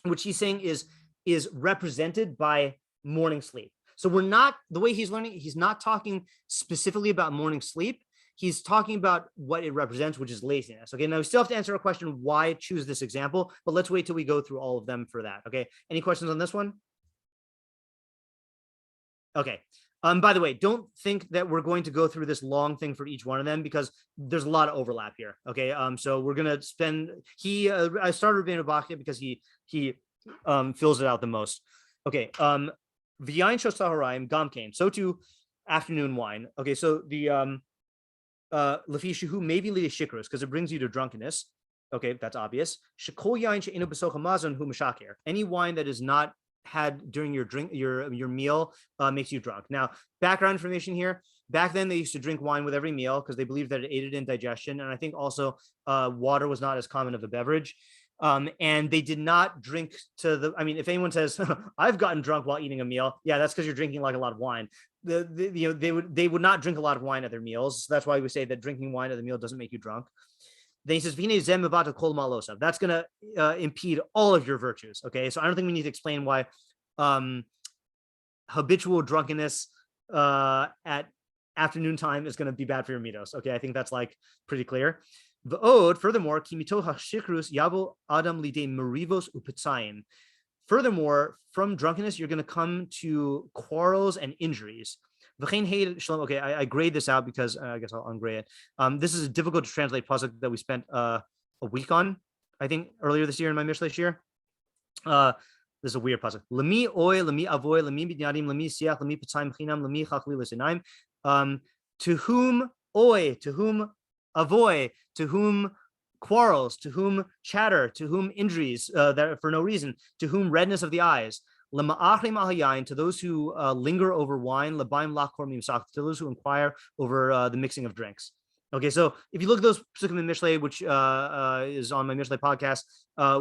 which he's saying is represented by morning sleep. So we're not, the way he's learning, he's not talking specifically about morning sleep. He's talking about what it represents, which is laziness. Okay, now we still have to answer a question, why choose this example, but let's wait till we go through all of them for that. Okay, any questions on this one? Okay. By the way, don't think that we're going to go through this long thing for each one of them, because there's a lot of overlap here. Okay. So we're going to spend, I started Rבינו Bachya because he fills it out the most. Okay. V'yain shos tzahorayim gamkein. So too afternoon wine. Okay. So the, lefi shehu maybe li shikrus, because it brings you to drunkenness. Okay. That's obvious. Shekol yain she'enu b'soch hamazon hu mishaker. Any wine that is not had during your meal makes you drunk. Now, background information here. Back then, they used to drink wine with every meal because they believed that it aided in digestion. And I think also water was not as common of a beverage. And they did not drink if anyone says, I've gotten drunk while eating a meal, yeah, that's because you're drinking like a lot of wine. They would not drink a lot of wine at their meals. So that's why we say that drinking wine at the meal doesn't make you drunk. Then he says, that's going to impede all of your virtues. Okay, so I don't think we need to explain why habitual drunkenness at afternoon time is going to be bad for your midos. Okay, I think that's like pretty clear. Furthermore, from drunkenness, you're going to come to quarrels and injuries. Okay, I grade this out because I guess I'll ungrade it. This is a difficult to translate pasuk that we spent a week on, I think, earlier this year in my Mishlei shir. This is a weird pasuk. Lemi oy, lemi avoy, lemi binyadim, lemi siach, lemi p'tzayim chinam, lemi chachli l'sinaim. To whom oy, to whom avoy, to whom quarrels, to whom chatter, to whom injuries that are for no reason, to whom redness of the eyes. To those who linger over wine, to those who inquire over the mixing of drinks. Okay, so if you look at those psukim in Mishlei, which is on my Mishlei podcast,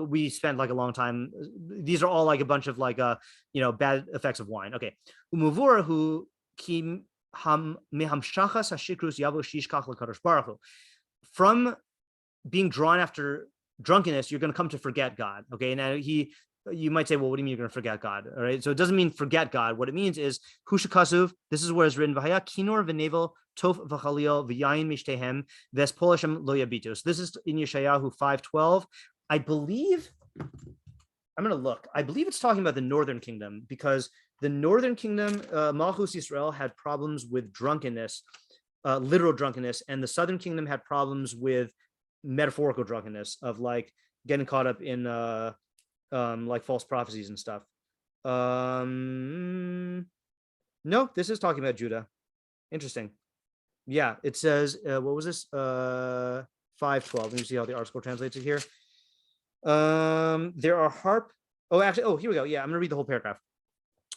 we spent like a long time. These are all like a bunch of like bad effects of wine. Okay, from being drawn after drunkenness, you're going to come to forget God. Okay, now you might say, well, what do you mean you're going to forget God? All right. So it doesn't mean forget God. What it means is Hushakasuv. This is where it's written. V'haya kinor v'nevel tof v'chalil v'yayin mishtehem v'espol Hashem lo yabitus. This is in Yeshayahu 5:12. I believe, I'm going to look. I believe it's talking about the northern kingdom, because the northern kingdom, Malchus Yisrael, had problems with drunkenness, literal drunkenness, and the southern kingdom had problems with metaphorical drunkenness of like getting caught up in like false prophecies and stuff. No, this is talking about Judah. Interesting. Yeah, it says, what was this? 5:12. Let me see how the article translates it here. There are here we go. Yeah, I'm gonna read the whole paragraph.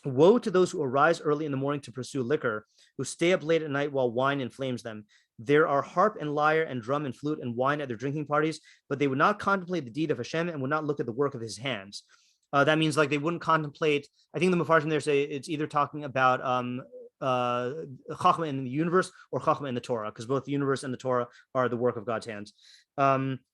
Woe to those who arise early in the morning to pursue liquor, who stay up late at night while wine inflames them. There are harp and lyre and drum and flute and wine at their drinking parties, but they would not contemplate the deed of Hashem and would not look at the work of his hands. That means like they wouldn't contemplate. I think the Mefarshim there say it's either talking about Chachma in the universe or Chachma in the Torah, because both the universe and the Torah are the work of God's hands.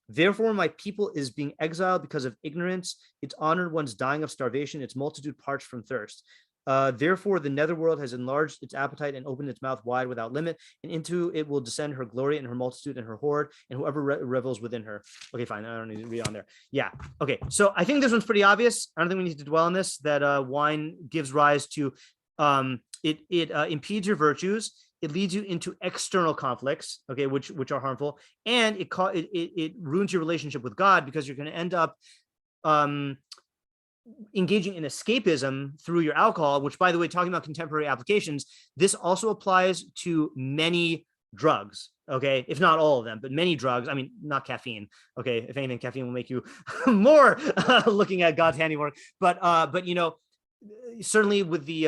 Therefore, my people is being exiled because of ignorance. Its honored ones dying of starvation. Its multitude parched from thirst. Therefore, the netherworld has enlarged its appetite and opened its mouth wide without limit, and into it will descend her glory and her multitude and her horde and whoever revels within her. Okay, fine. I don't need to read on there. Yeah. Okay. So I think this one's pretty obvious. I don't think we need to dwell on this. That wine gives rise to it impedes your virtues. It leads you into external conflicts, okay, which are harmful, and it ruins your relationship with God, because you're going to end up engaging in escapism through your alcohol, which, by the way, talking about contemporary applications, this also applies to many drugs, okay, if not all of them, but many drugs. I mean, not caffeine, okay, if anything, caffeine will make you more looking at God's handiwork, but you know, certainly with the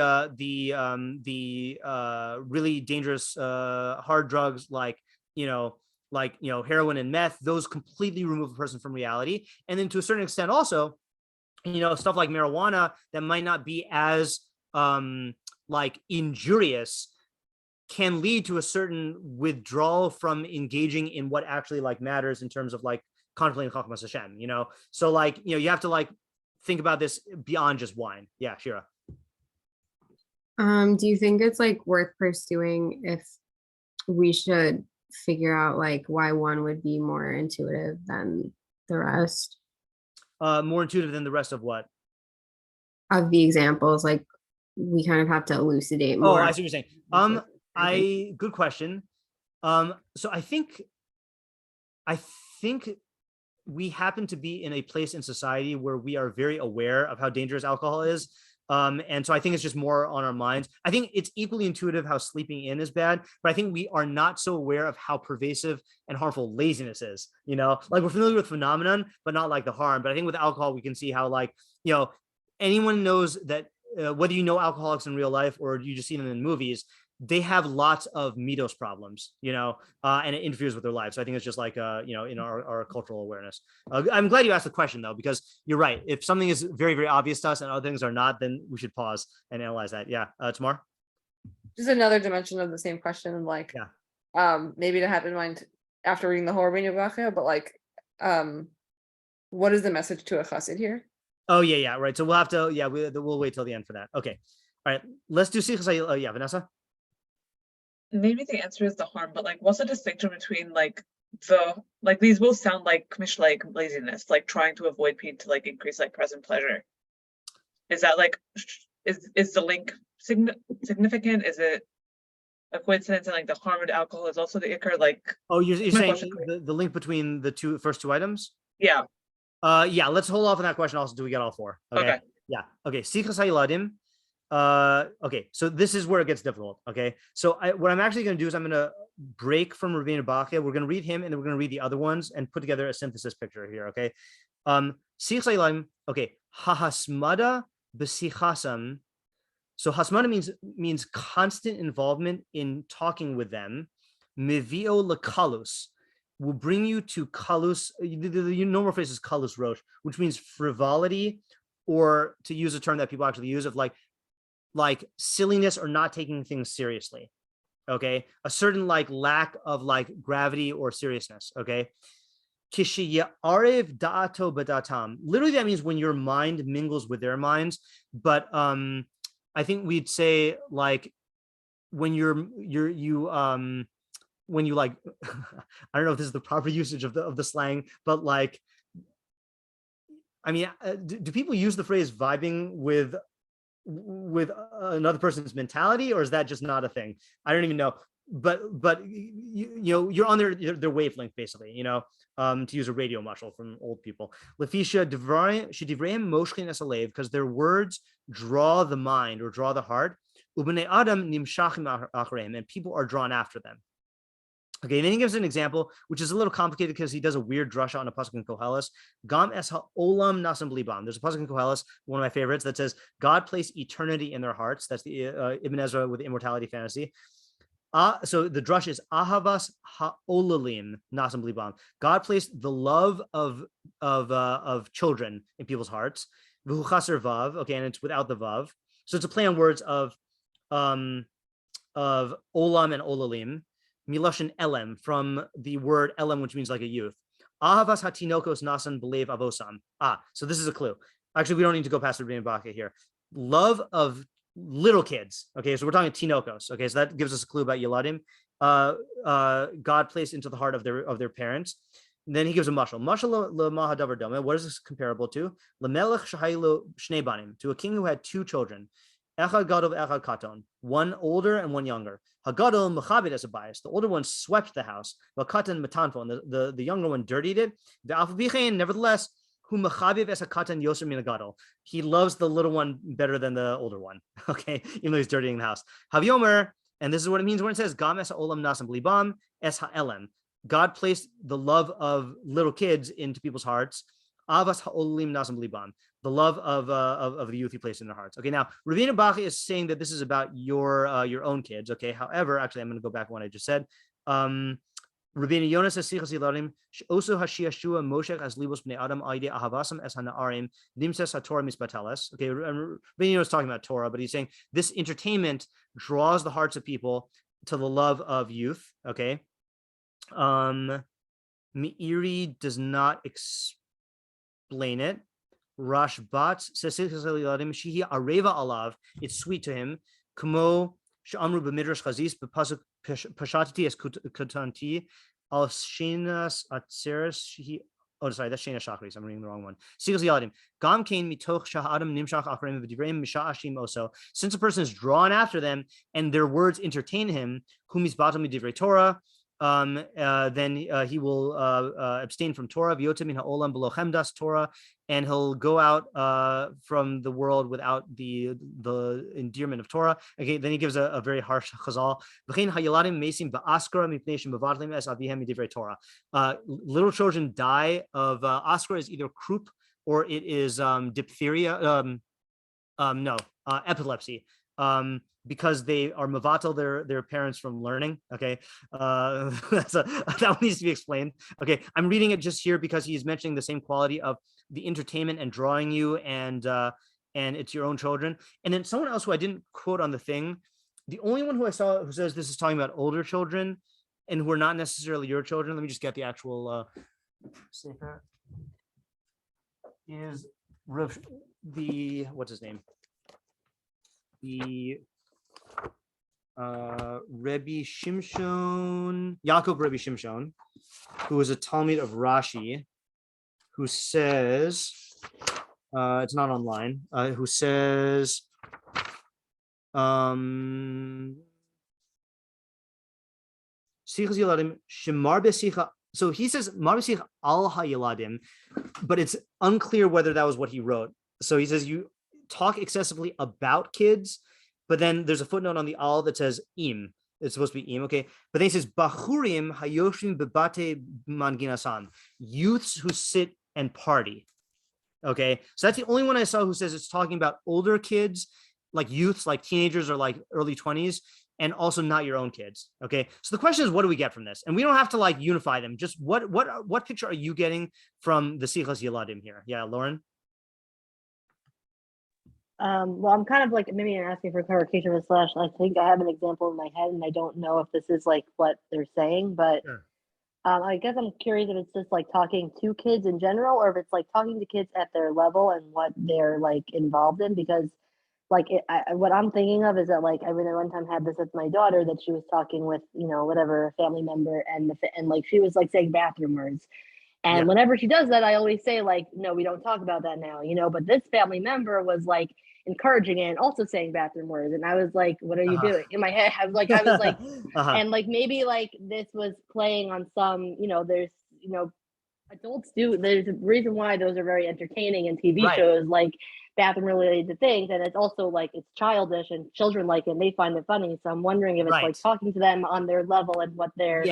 really dangerous hard drugs like heroin and meth, those completely remove a person from reality. And then to a certain extent also, you know, stuff like marijuana that might not be as like injurious can lead to a certain withdrawal from engaging in what actually like matters in terms of like contemplating Chachmas Hashem, you know. So like, you know, you have to like think about this beyond just wine. Yeah, Shira. Do you think it's like worth pursuing if we should figure out like why one would be more intuitive than the rest? More intuitive than the rest of what? Of the examples, like we kind of have to elucidate more. Oh, I see what you're saying. Good question. So I think we happen to be in a place in society where we are very aware of how dangerous alcohol is. And so I think it's just more on our minds. I think it's equally intuitive how sleeping in is bad, but I think we are not so aware of how pervasive and harmful laziness is, you know, like we're familiar with phenomenon, but not like the harm. But I think with alcohol, we can see how, like, you know, anyone knows that whether you know alcoholics in real life or you just see them in movies, they have lots of midos problems, you know, and it interferes with their lives. So I think it's just like, you know, in our cultural awareness. I'm glad you asked the question though, because you're right. If something is very, very obvious to us and other things are not, then we should pause and analyze that. Yeah. Tamar? Just another dimension of the same question. Like, maybe to have in mind after reading the whole Rambam Bachya, but like, what is the message to a chassid here? Oh yeah. Right. So we'll have to, we'll wait till the end for that. Okay. All right. Let's do Sichas. Yeah, Vanessa? Maybe the answer is the harm, but like, what's the distinction between like these both sound like Mishlei laziness, like trying to avoid pain to like increase like present pleasure. Is that like, is the link significant? Is it a coincidence? And like the harm of alcohol is also the ikar? Like, oh, you're saying the link between the first two items? Yeah. Yeah. Let's hold off on that question. Also, do we get all four? Okay. Yeah. Okay. Sichas hayladim. Okay, so this is where it gets difficult. Okay, so what I'm actually going to do is I'm going to break from Rביnu Bachya. We're going to read him, and then we're going to read the other ones and put together a synthesis picture here. Okay, okay, hahasmada b'sichasam. So hasmada means constant involvement in talking with them. Mivio lekalus will bring you to kalus. The normal phrase is kalus rosh, which means frivolity, or to use a term that people actually use of like silliness or not taking things seriously. Okay, a certain like lack of like gravity or seriousness. Okay, arev da'ato b'datam. Literally, that means when your mind mingles with their minds. But I think we'd say like when you like I don't know if this is the proper usage of the slang, but like, I mean, do people use the phrase vibing with another person's mentality, or is that just not a thing? I don't even know, but you know, you're on their wavelength basically, you know, to use a radio mashal from old people. Lefisha shedivreim moshchin es halev, because their words draw the mind or draw the heart. Ubnei adam nimshachim achreim, and people are drawn after them. Okay, then he gives an example, which is a little complicated because he does a weird drasha on a pasuk in Koheles. Gam es ha'olam nasam blibam. There's a pasuk in Koheles, one of my favorites, that says God placed eternity in their hearts. That's the Ibn Ezra with immortality fantasy. So the drush is ahavas ha'olalim nasam blibam. God placed the love of children in people's hearts. V'hu chaser vav. Okay, and it's without the vav. So it's a play on words of olam and olalim. Miloshin elem, from the word elem, which means like a youth. Ahavas hatinokos nasan belev avosam. So this is a clue. Actually, we don't need to go past the Rambam Baka here. Love of little kids. Okay, so we're talking tinokos. Okay, so that gives us a clue about Yeladim. God placed into the heart of their parents. And then he gives a mashal. Mashal mahadavar dome. What is this comparable to? Lamelech shahaylo shnei banim, to a king who had two children. Echad gadol echad katon, one older and one younger. Hagadol mechabed as a bias. The older one swept the house. Vakatan matanfo, and the younger one dirtied it. The alphabichein, nevertheless, who mechabev as a katan yoser min gadol. He loves the little one better than the older one. Okay, even though he's dirtying the house. Havyomer, and this is what it means when it says gam es olam nasam blibam es ha'elem. God placed the love of little kids into people's hearts. Avas ha'olim nasam blibam. The love of the youth he placed in their hearts. Okay, now Rבינו Bachya is saying that this is about your own kids. Okay, however, actually, I'm going to go back to what I just said. Rבינו Yona says, "Also hashiashua Moshe as libos bnei Adam aide ahavasam es hanaarim limses haTorah misbateles." Okay, Rבינו Yona is talking about Torah, but he's saying this entertainment draws the hearts of people to the love of youth. Okay, Meiri does not explain it. Rashbat says, "Shihi areva alav." It's sweet to him. Kamo she'amru b'midrash chazis b'pasuk pashatiti es kutanti al shenas atzeres shihi. Oh, sorry, that's Shena Shachris. I'm reading the wrong one. Sigos Yaladim. Gam kain mitoch shahadam nimshach achreim v'divrei misha'ashim also. Since a person is drawn after them and their words entertain him, whom is batam midivrei Torah, then he will abstain from Torah, v'yotem min ha'olam below chemdas Torah, and he'll go out from the world without the endearment of Torah. Okay, then he gives a very harsh chazal. V'chein hayaladim mesim v'askara mipnei shemavadlim es avihem midivrei Torah. Little children die of askara is either croup or it is diphtheria. Epilepsy. Because they are mavatal their parents from learning. Okay, that one needs to be explained. Okay, I'm reading it just here because he's mentioning the same quality of the entertainment and drawing you, and it's your own children. And then someone else who I didn't quote on the thing, the only one who I saw who says this is talking about older children and who are not necessarily your children. Let me just get the actual sefer. Is the what's his name? The Rebbe Shimshon, Yaakov Rebbe Shimshon, who is a Talmud of Rashi, who says, it's not online, who says, so he says, Mar b'sicha al ha'yeladim, but it's unclear whether that was what he wrote. So he says, you talk excessively about kids, but then there's a footnote on the al that says im. It's supposed to be im, okay? But then he says bachurim hayoshim bebate manginasan, youths who sit and party. Okay, so that's the only one I saw who says it's talking about older kids, like youths, like teenagers or like early 20s, and also not your own kids. Okay, so the question is, what do we get from this? And we don't have to like unify them. Just what picture are you getting from the Sichas Yeladim here? Yeah, Lauren. Well, I'm kind of like maybe asking for clarification with Slash. I think I have an example in my head, and I don't know if this is like what they're saying, but sure. I guess I'm curious if it's just like talking to kids in general, or if it's like talking to kids at their level and what they're like involved in. Because like what I'm thinking of is that like I one time had this with my daughter that she was talking with whatever family member and like she was like saying bathroom words. And whenever she does that, I always say like, no, we don't talk about that now, but this family member was like encouraging it and also saying bathroom words. And I was like, what are you doing? In my head, I was like, and like, maybe like this was playing on some, there's, adults do, there's a reason why those are very entertaining in TV shows, like bathroom related things. And it's also like, it's childish and children like it and they find it funny. So I'm wondering if it's like talking to them on their level and what they're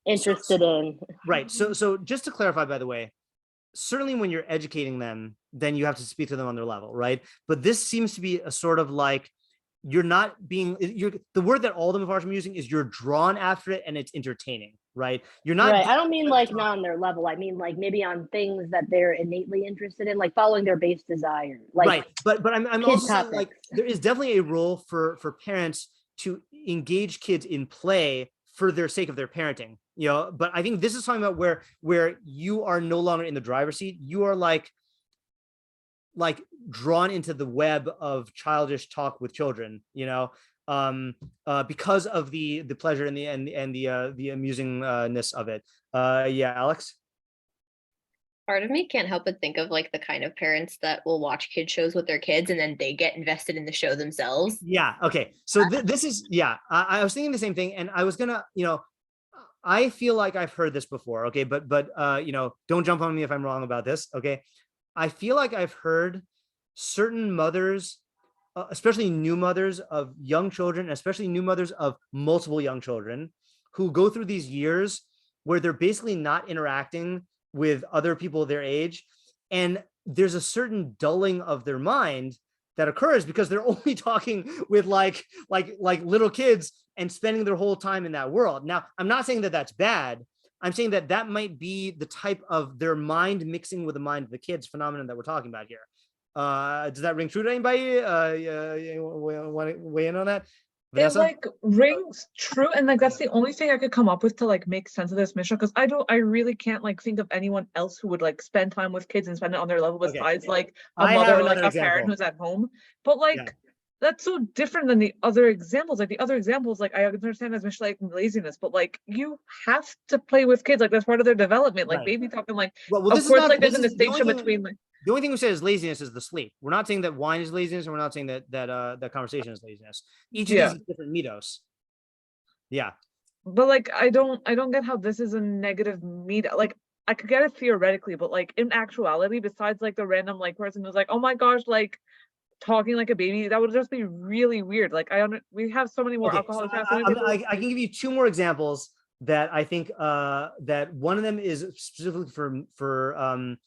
interested in. Right. So just to clarify, by the way, certainly when you're educating them, then you have to speak to them on their level, right? But this seems to be a sort of like you're not being, the word that all the Mepharshim are using is you're drawn after it and it's entertaining, right? You're not. Right. I don't mean like not on their level. I mean like maybe on things that they're innately interested in, like following their base desire. Like, right. But I'm also saying, like, topics. there is definitely a role for parents to engage kids in play for their sake of their parenting, you know. But I think this is talking about where you are no longer in the driver's seat. You are like drawn into the web of childish talk with children, you know, because of the pleasure and the amusingness of it. Yeah, Alex. Part of me can't help but think of like the kind of parents that will watch kid shows with their kids and then they get invested in the show themselves. Yeah. Okay. So this is, yeah, I was thinking the same thing, and I was gonna, you know, I feel like I've heard this before. Okay. But you know, don't jump on me if I'm wrong about this. Okay. I feel like I've heard certain mothers, especially new mothers of young children, especially new mothers of multiple young children, who go through these years where they're basically not interacting with other people their age. And there's a certain dulling of their mind that occurs because they're only talking with like little kids and spending their whole time in that world. Now, I'm not saying that that's bad. I'm saying that that might be the type of their mind mixing with the mind of the kids phenomenon that we're talking about here. Does that ring true to anybody? Want to weigh in on that? Vanessa? It like rings true, and like that's the only thing I could come up with to like make sense of this mission, because I really can't like think of anyone else who would like spend time with kids and spend it on their level besides like a mother or like a parent who's at home. But like that's so different than the other examples. Like the other examples, like I understand as Mishlei laziness, but like you have to play with kids, like that's part of their development. Like baby talking, like of course, like there's a distinction between like. The only thing we said is laziness is the sleep. We're not saying that wine is laziness, and we're not saying that conversation is laziness. Each of these is different mitos. Yeah. But like I don't get how this is a negative mito. Like I could get it theoretically, but like in actuality, besides like the random like person who's like, oh my gosh, like talking like a baby, that would just be really weird. Like we have so many more alcoholic. So I can give you two more examples that I think that one of them is specifically for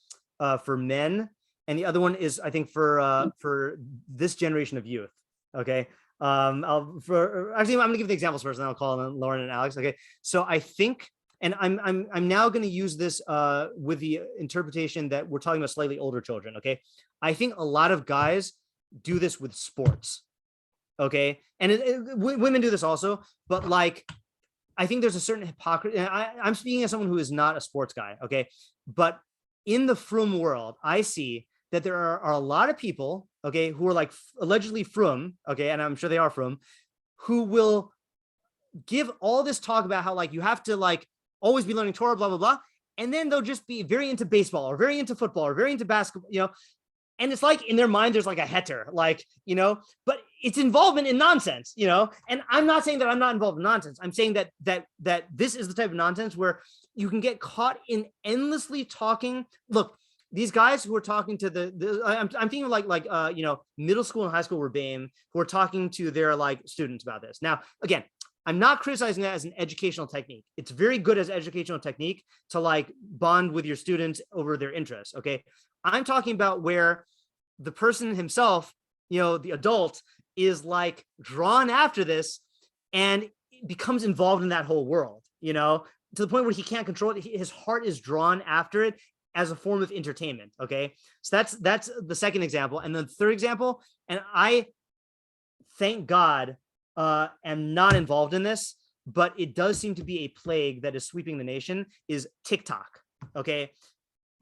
men, and the other one is I think for this generation of youth. Okay. I'm gonna give the examples first, and then I'll call on Lauren and Alex. Okay. So I think, and I'm now going to use this with the interpretation that we're talking about slightly older children. Okay. I think a lot of guys do this with sports. Okay. And women do this also, but like, I think there's a certain hypocrisy. I'm speaking as someone who is not a sports guy. Okay. But in the frum world, I see that there are a lot of people, okay, who are like allegedly frum, okay, and I'm sure they are frum, who will give all this talk about how like you have to like always be learning Torah, blah, blah, blah. And then they'll just be very into baseball or very into football or very into basketball, you know, and it's like in their mind, there's like a heter, like, you know, but it's involvement in nonsense, you know, and I'm not saying that I'm not involved in nonsense. I'm saying that this is the type of nonsense where you can get caught in endlessly talking. Look, these guys who are talking to I'm thinking like you know, middle school and high school Rebbeim who are talking to their like students about this. Now, again, I'm not criticizing that as an educational technique. It's very good as educational technique to like bond with your students over their interests. Okay. I'm talking about where the person himself, you know, the adult is like drawn after this and becomes involved in that whole world, you know, to the point where he can't control it. His heart is drawn after it as a form of entertainment. Okay. So that's the second example. And the third example, and I thank God am not involved in this, but it does seem to be a plague that is sweeping the nation, is TikTok. Okay.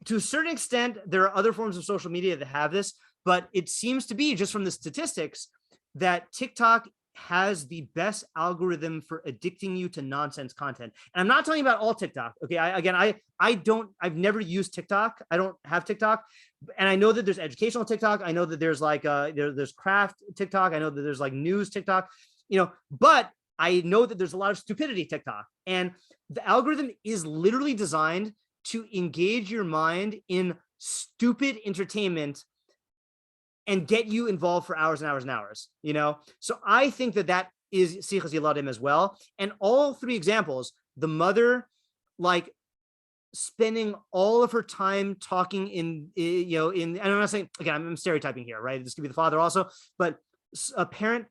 To a certain extent, there are other forms of social media that have this, but it seems to be just from the statistics that TikTok has the best algorithm for addicting you to nonsense content. And I'm not talking about all TikTok. Okay. I've never used TikTok. I don't have TikTok. And I know that there's educational TikTok. I know that there's like, there's craft TikTok. I know that there's like news TikTok, you know, but I know that there's a lot of stupidity TikTok. And the algorithm is literally designed to engage your mind in stupid entertainment and get you involved for hours and hours and hours, you know? So I think that is Sichas Yeladim as well. And all three examples, the mother, like spending all of her time talking in, you know, and I'm not saying, again, I'm stereotyping here, right? This could be the father also, but a parent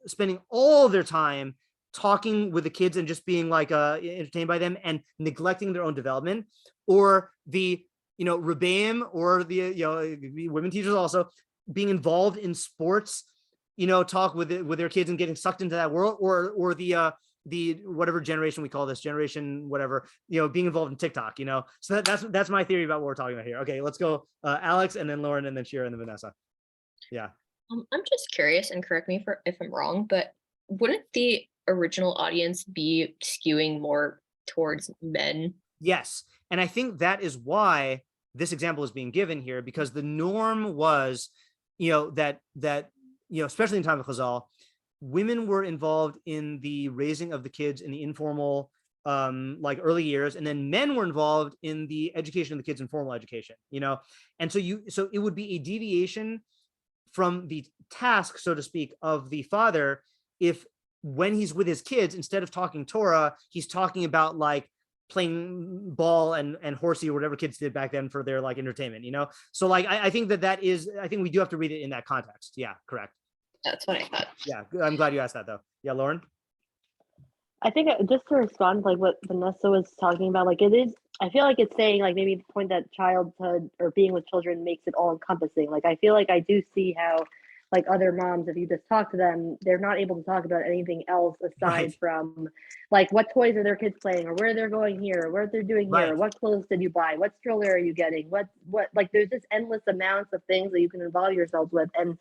spending all their time talking with the kids and just being like entertained by them and neglecting their own development, or the Rebbeim or the women teachers also being involved in sports, talk with their kids and getting sucked into that world, or the whatever generation we call this, generation whatever, being involved in TikTok, so that's my theory about what we're talking about here. Okay, let's go Alex, and then Lauren, and then Shira, and then Vanessa. Yeah. I'm just curious, and correct me if I'm wrong, but wouldn't the original audience be skewing more towards men? Yes, and I think that is why this example is being given here, because the norm was, that especially in time of Chazal, women were involved in the raising of the kids in the informal, like early years, and then men were involved in the education of the kids in formal education. And so it would be a deviation from the task, so to speak, of the father if when he's with his kids, instead of talking Torah, he's talking about like playing ball and horsey or whatever kids did back then for their like entertainment, so like I think that is, I think we do have to read it in that context. Yeah, correct. That's what I thought. Yeah, I'm glad you asked that though. Yeah, Lauren. I think just to respond, like what Vanessa was talking about, like it is, I feel like it's saying like maybe the point that childhood or being with children makes it all encompassing. Like I feel like I do see how like other moms, if you just talk to them, they're not able to talk about anything else aside from like what toys are their kids playing, or where they're going here, or what they're doing here, or what clothes did you buy, what stroller are you getting, what like there's just endless amounts of things that you can involve yourselves with. And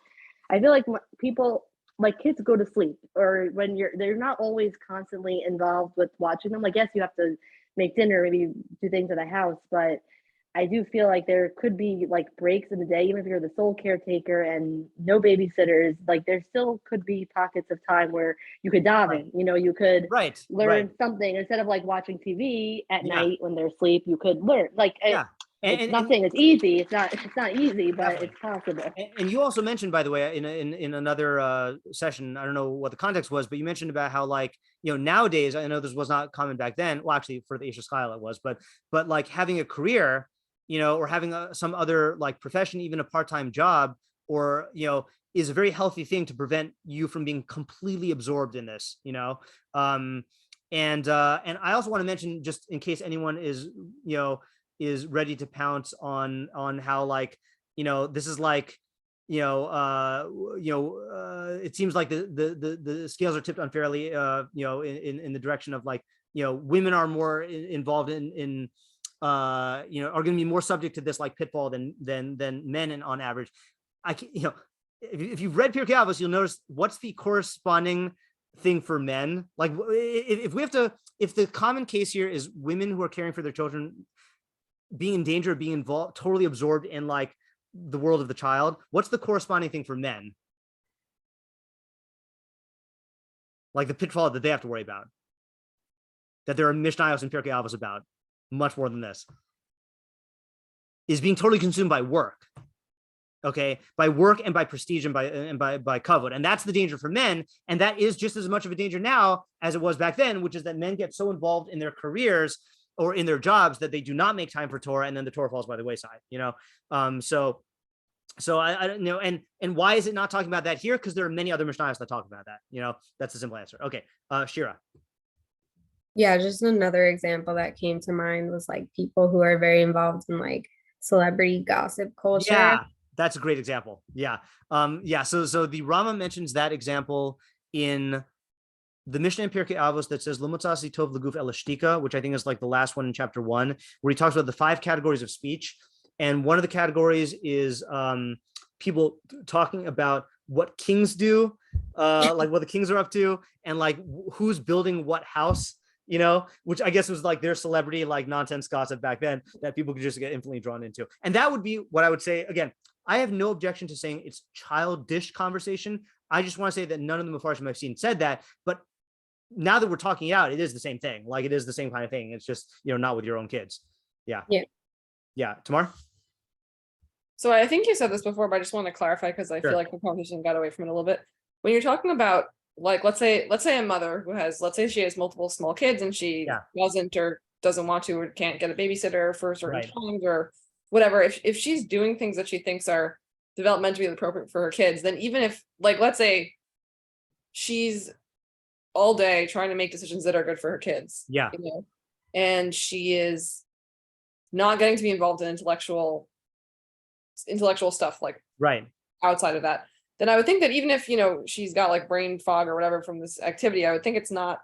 I feel like people, like kids go to sleep, or when they're not always constantly involved with watching them. Like, yes, you have to make dinner, maybe do things at the house, but I do feel like there could be like breaks in the day, even if you're the sole caretaker and no babysitters, like there still could be pockets of time where you could daven, you could learn something instead of like watching TV at night when they're asleep. You could learn, like, it's nothing. It's easy. It's not easy, but it's possible. And you also mentioned, by the way, in another session, I don't know what the context was, but you mentioned about how like, nowadays, I know this was not common back then. Well, actually for the Isha Schuyler it was, but like having a career, or having some other like profession, even a part-time job, or, is a very healthy thing to prevent you from being completely absorbed in this, and I also want to mention, just in case anyone is ready to pounce on how like, this is like, it seems like the scales are tipped unfairly, in the direction of like, women are more involved in are going to be more subject to this like pitfall than men, and on average, if you've read Pirkei Avos, you'll notice what's the corresponding thing for men. Like if the common case here is women who are caring for their children being in danger of being involved, totally absorbed in like the world of the child, what's the corresponding thing for men? Like the pitfall that they have to worry about, that there are Mishnayos and Pirkei Avos about, much more than this, is being totally consumed by work. Okay, by work and by prestige and by kavod, and that's the danger for men, and that is just as much of a danger now as it was back then, which is that men get so involved in their careers or in their jobs that they do not make time for Torah, and then the Torah falls by the wayside. So I don't know, and why is it not talking about that here? Because there are many other Mishnayos that talk about that. That's the simple answer. Okay, Shira. Yeah, just another example that came to mind was like people who are very involved in like celebrity gossip culture. Yeah, that's a great example. Yeah. So the Rambam mentions that example in the Mishnah in Pirkei Avos that says "L'motzasi tov leguf elashtika," which I think is like the last one in chapter 1, where he talks about the 5 categories of speech, and one of the categories is people talking about what kings do, like what the kings are up to, and like who's building what house. Which I guess was like their celebrity, like nonsense gossip back then that people could just get infinitely drawn into. And that would be what I would say. Again, I have no objection to saying it's childish conversation. I just want to say that none of the Mefarshim I've seen said that. But now that we're talking out, it is the same thing. Like it is the same kind of thing. It's just, not with your own kids. Yeah. Tamar? So I think you said this before, but I just want to clarify because I feel like the conversation got away from it a little bit. When you're talking about, like, let's say a mother who has, let's say she has multiple small kids and she doesn't want to or can't get a babysitter for certain times or whatever. If she's doing things that she thinks are developmentally appropriate for her kids, then even if, like, let's say she's all day trying to make decisions that are good for her kids, and she is not getting to be involved in intellectual stuff, like outside of that, then I would think that even if, she's got like brain fog or whatever from this activity, I would think it's not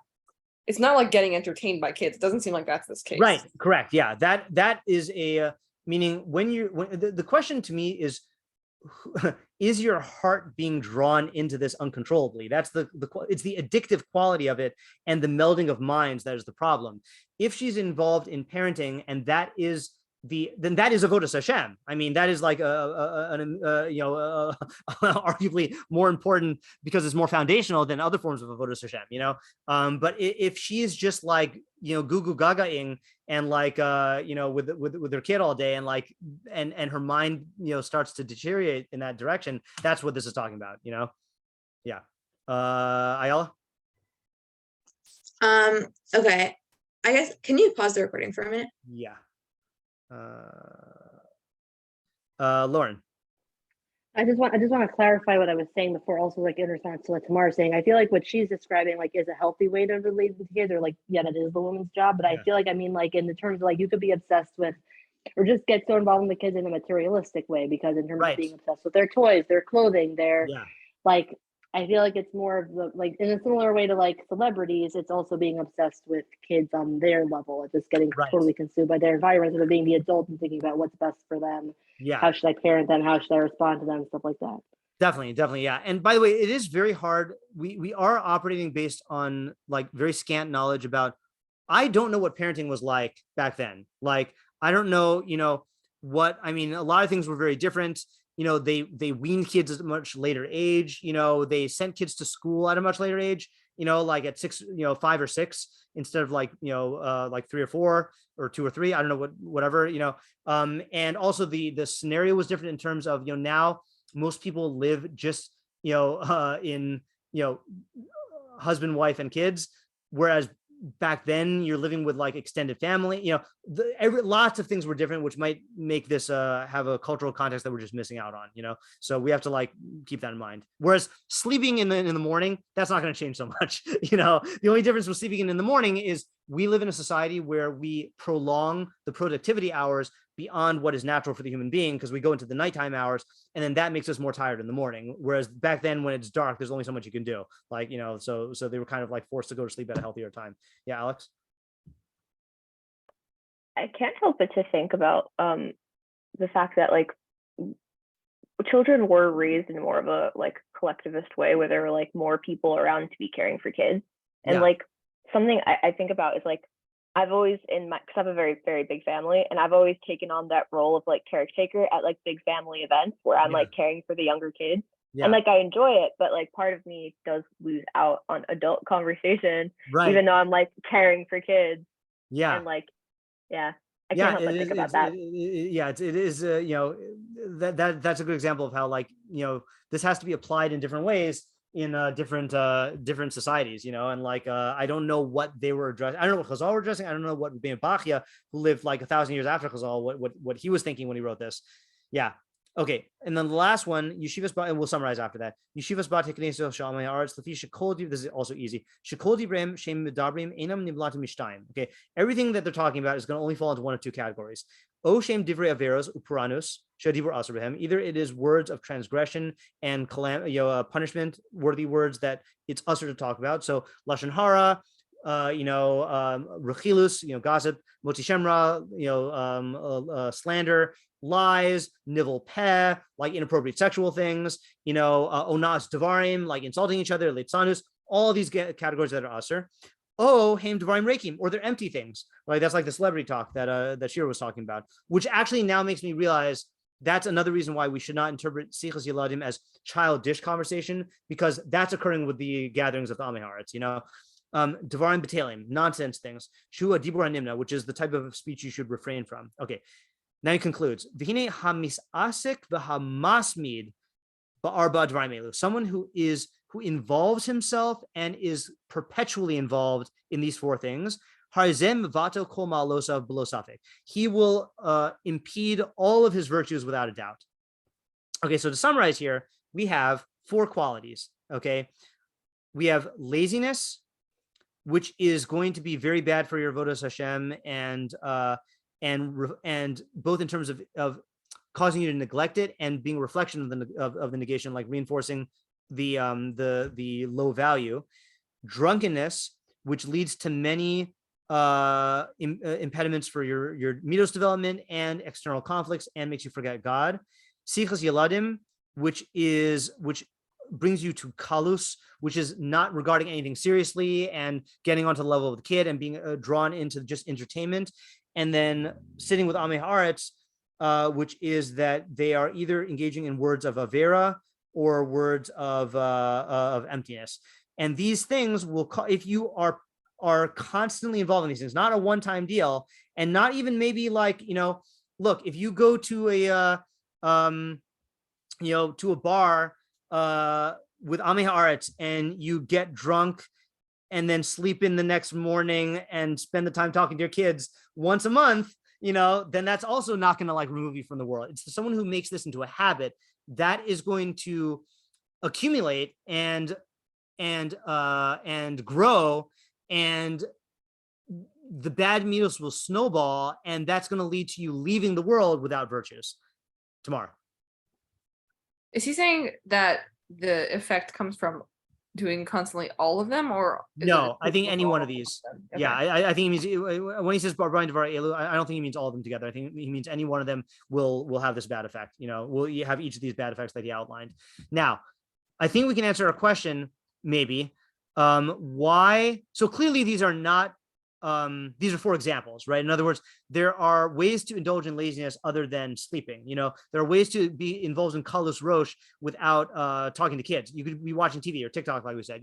like getting entertained by kids. It doesn't seem like that's this case. Right. Correct. Yeah. That is a, meaning when the question to me is your heart being drawn into this uncontrollably? That's it's the addictive quality of it and the melding of minds that is the problem. If she's involved in parenting and then that is avodas Hashem. I mean, that is like arguably more important because it's more foundational than other forms of avodas Hashem. But if she is just like goo goo gagaing and like with her kid all day and like and her mind starts to deteriorate in that direction, that's what this is talking about. Yeah. Ayala. Okay. I guess, can you pause the recording for a minute? Yeah. Lauren. I just want to clarify what I was saying before, also like in response to what Tamar's saying. I feel like what she's describing like is a healthy way to relate with kids, or like, yeah, that is the woman's job. But I feel like, I mean, like in the terms of like you could be obsessed with or just get so involved in the kids in a materialistic way, because in terms of being obsessed with their toys, their clothing, their like, I feel like it's more of the, like, in a similar way to like celebrities, it's also being obsessed with kids on their level. It's just getting totally consumed by their environment instead of being the adult and thinking about what's best for them. Yeah. How should I parent them? How should I respond to them? Stuff like that. Definitely. Yeah. And by the way, it is very hard. We are operating based on like very scant knowledge about, I don't know what parenting was like back then. Like, I don't know, what, I mean, a lot of things were very different. They weaned kids at a much later age. They sent kids to school at a much later age, like at 5 or 6 instead of like, like 3 or 4 or 2 or 3. I don't know whatever. And also the scenario was different in terms of, now most people live just, in, husband, wife, and kids. Whereas back then you're living with like extended family, lots of things were different, which might make this have a cultural context that we're just missing out on, so we have to like keep that in mind. Whereas sleeping in the morning, that's not going to change so much. The only difference with sleeping in the morning is we live in a society where we prolong the productivity hours beyond what is natural for the human being, because we go into the nighttime hours, and then that makes us more tired in the morning. Whereas back then, when it's dark, there's only so much you can do. Like, so they were kind of like forced to go to sleep at a healthier time. Yeah, Alex? I can't help but to think about the fact that like children were raised in more of a like collectivist way, where there were like more people around to be caring for kids. And like something I think about is like, I've always because I have a very, very big family, and I've always taken on that role of like caretaker at like big family events where I'm like caring for the younger kids. And like, I enjoy it, but like part of me does lose out on adult conversation, even though I'm like caring for kids. And like, I can't help but think about that. It is, that's a good example of how like, this has to be applied in different ways in different societies, and like I don't know what they were addressing. I don't know what Chazal were addressing. I don't know what Ben Bachia, who lived like 1,000 years after Chazal, what he was thinking when he wrote this. Yeah. Okay. And then the last one, Yeshivas, and we'll summarize after that. Yeshivas Bat Hekneso Shalmei Arts Lafi Shekol. This is also easy. Shekol Divrem Shem Medabrim Enam Niblatim Mishtayim. Okay. Everything that they're talking about is going to only fall into one of two categories. O Shem Divrei Averos Upuranus Shadivur Asrabehem. Either it is words of transgression and punishment worthy words that it's usher to talk about. So Lashon Hara, Rechilus, gossip, Moti Shemra, slander, lies, nivel peh, like inappropriate sexual things, onas devarim, like insulting each other, litzanus, all of these categories that are usher. Haim devarim rekim, or they're empty things. Like that's like the celebrity talk that Shira was talking about, which actually now makes me realize that's another reason why we should not interpret Sichas Yeladim as childish conversation, because that's occurring with the gatherings of the Amei Haaretz, Devarim B'Talim, nonsense things. Shua Dibur Nimna, which is the type of speech you should refrain from. Okay. Now he concludes, V'hine hamisasik v'hamasmid ba'arba dvarim elu. Someone who involves himself and is perpetually involved in these four things. Harzem vato kol ma'alosav b'lo safek. He will impede all of his virtues without a doubt. Okay, so to summarize here, we have 4 qualities. Okay, we have laziness, which is going to be very bad for your avodas Hashem, and both in terms of causing you to neglect it and being a reflection of the negation, like reinforcing the low value. Drunkenness, which leads to many impediments for your midos development and external conflicts, and makes you forget God. Sichas Yeladim, which brings you to kalus, which is not regarding anything seriously and getting onto the level of the kid and being drawn into just entertainment. And then sitting with Amei Haaretz, which is that they are either engaging in words of avera or words of emptiness. And these things will, if you are constantly involved in these things, not a one-time deal, and not even maybe like, look, if you go to a to a bar with Amei Haaretz and you get drunk and then sleep in the next morning and spend the time talking to your kids once a month, then that's also not going to like remove you from the world. It's someone who makes this into a habit that is going to accumulate and grow, and the bad midos will snowball, and that's going to lead to you leaving the world without virtues. Tomorrow. Is he saying that the effect comes from doing constantly all of them, or no? I think any one of these. Okay. Yeah, I think he means when he says Brian Devar Elu, I don't think he means all of them together. I think he means any one of them will have this bad effect. Will have each of these bad effects that he outlined. Now, I think we can answer a question maybe. Why? So clearly these are not. These are 4 examples, right? In other words, there are ways to indulge in laziness other than sleeping. There are ways to be involved in kalus rosh without talking to kids. You could be watching TV or TikTok, like we said.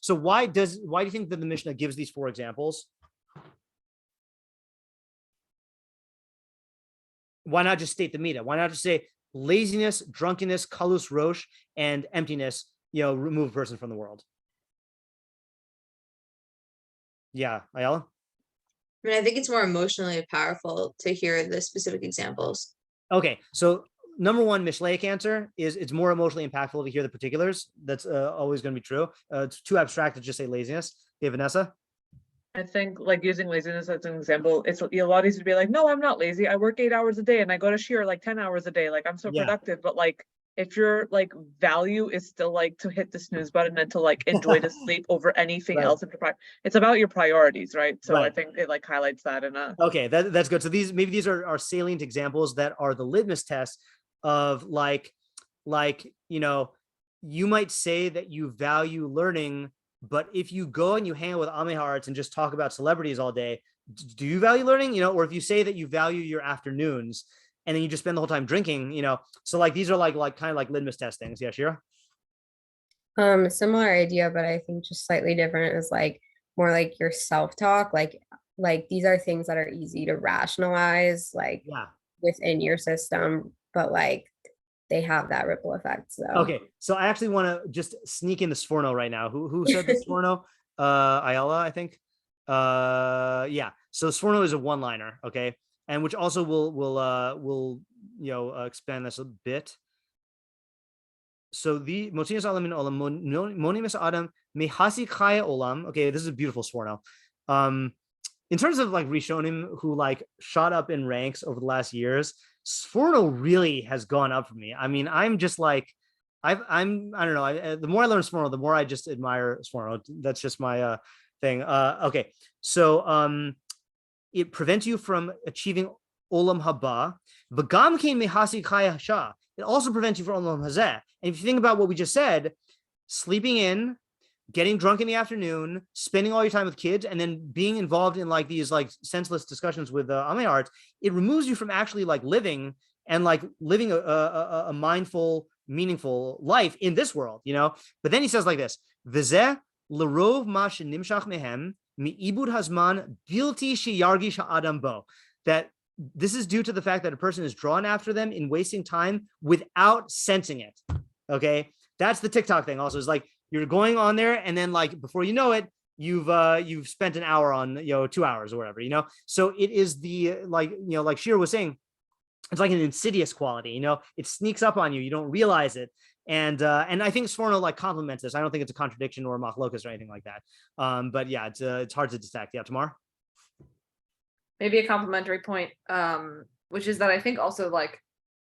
So why do you think that the Mishnah gives these 4 examples? Why not just state the midah? Why not just say laziness, drunkenness, kalus rosh, and emptiness? Remove a person from the world. Yeah, Ayala? I think it's more emotionally powerful to hear the specific examples. Okay, so number one, Mishlei answer is it's more emotionally impactful to hear the particulars. That's always going to be true. It's too abstract to just say laziness. Hey, Vanessa? I think like using laziness as an example, it's a lot easier to be like, no, I'm not lazy. I work 8 hours a day and I go to shiur like 10 hours a day. Like I'm so productive. But like if your like value is still like to hit the snooze button and to like enjoy the sleep over anything else, it's about your priorities, right? So I think it like highlights that in a. Okay, that's good. So these are salient examples that are the litmus test of like you might say that you value learning, but if you go and you hang out with Amei Haaretz and just talk about celebrities all day, do you value learning? Or if you say that you value your afternoons and then you just spend the whole time drinking, so like these are like kind of like litmus test things. Yeah, Shira? Similar idea, but I think just slightly different is like more like your self-talk. Like these are things that are easy to rationalize, like within your system, but like they have that ripple effect. So okay, so I actually want to just sneak in the Sforno right now. Who said the Sforno? Ayala, I think. Yeah. So Sforno is a one-liner, okay, and which also will expand this a bit. So the Motinas Alam in Olam Monimus Adam Mehasi Chaya Olam. Okay, this is a beautiful Sforno. In terms of like Rishonim who like shot up in ranks over the last years, Sforno really has gone up for me. I mean, I'm just like, I don't know. The more I learn Sforno, the more I just admire Sforno. That's just my thing. Okay, so it prevents you from achieving Olam Haba. V'gam kein mehasi chaya hasha. It also prevents you from Olam Hazeh. And if you think about what we just said, sleeping in, getting drunk in the afternoon, spending all your time with kids, and then being involved in like these like senseless discussions with Amei Haaretz, it removes you from actually like living and like living a mindful, meaningful life in this world, But then he says like this: V'zeh l'rov ma shenimshach mehem mi'ibud hazman bilti sheyargish ha'adam bo. That this is due to the fact that a person is drawn after them in wasting time without sensing it. Okay, that's the TikTok thing. Also, is like you're going on there, and then like before you know it, you've spent an hour on 2 hours or whatever. So it is the like Shira was saying, it's like an insidious quality, it sneaks up on you. You don't realize it. And I think Sforno like complements this. I don't think it's a contradiction or a machlokas or anything like that. But yeah, it's hard to detect. Yeah, Tamar? Maybe a complementary point, which is that I think also like,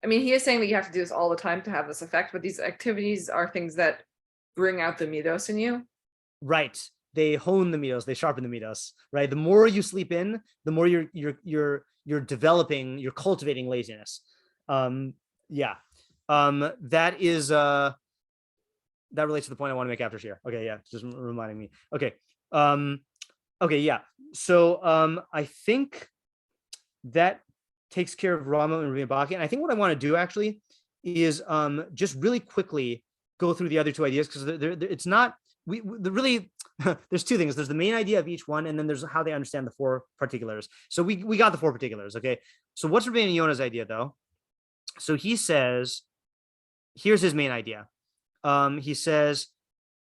I mean, he is saying that you have to do this all the time to have this effect, but these activities are things that bring out the midos in you. Right. They hone the midos. They sharpen the midos. Right. The more you sleep in, the more you're developing, you're cultivating laziness. Yeah. That is that relates to the point I want to make after share. Okay. Yeah. Just reminding me. Okay. Okay. Yeah. So I think that takes care of Rambam and Rambam Baki. And I think what I want to do actually is just really quickly go through the other two ideas, because it's not, really, there's two things. There's the main idea of each one, and then there's how they understand the four particulars. So we got the four particulars, okay? So what's Rביnu Yona's idea, though? So he says, here's his main idea. He says,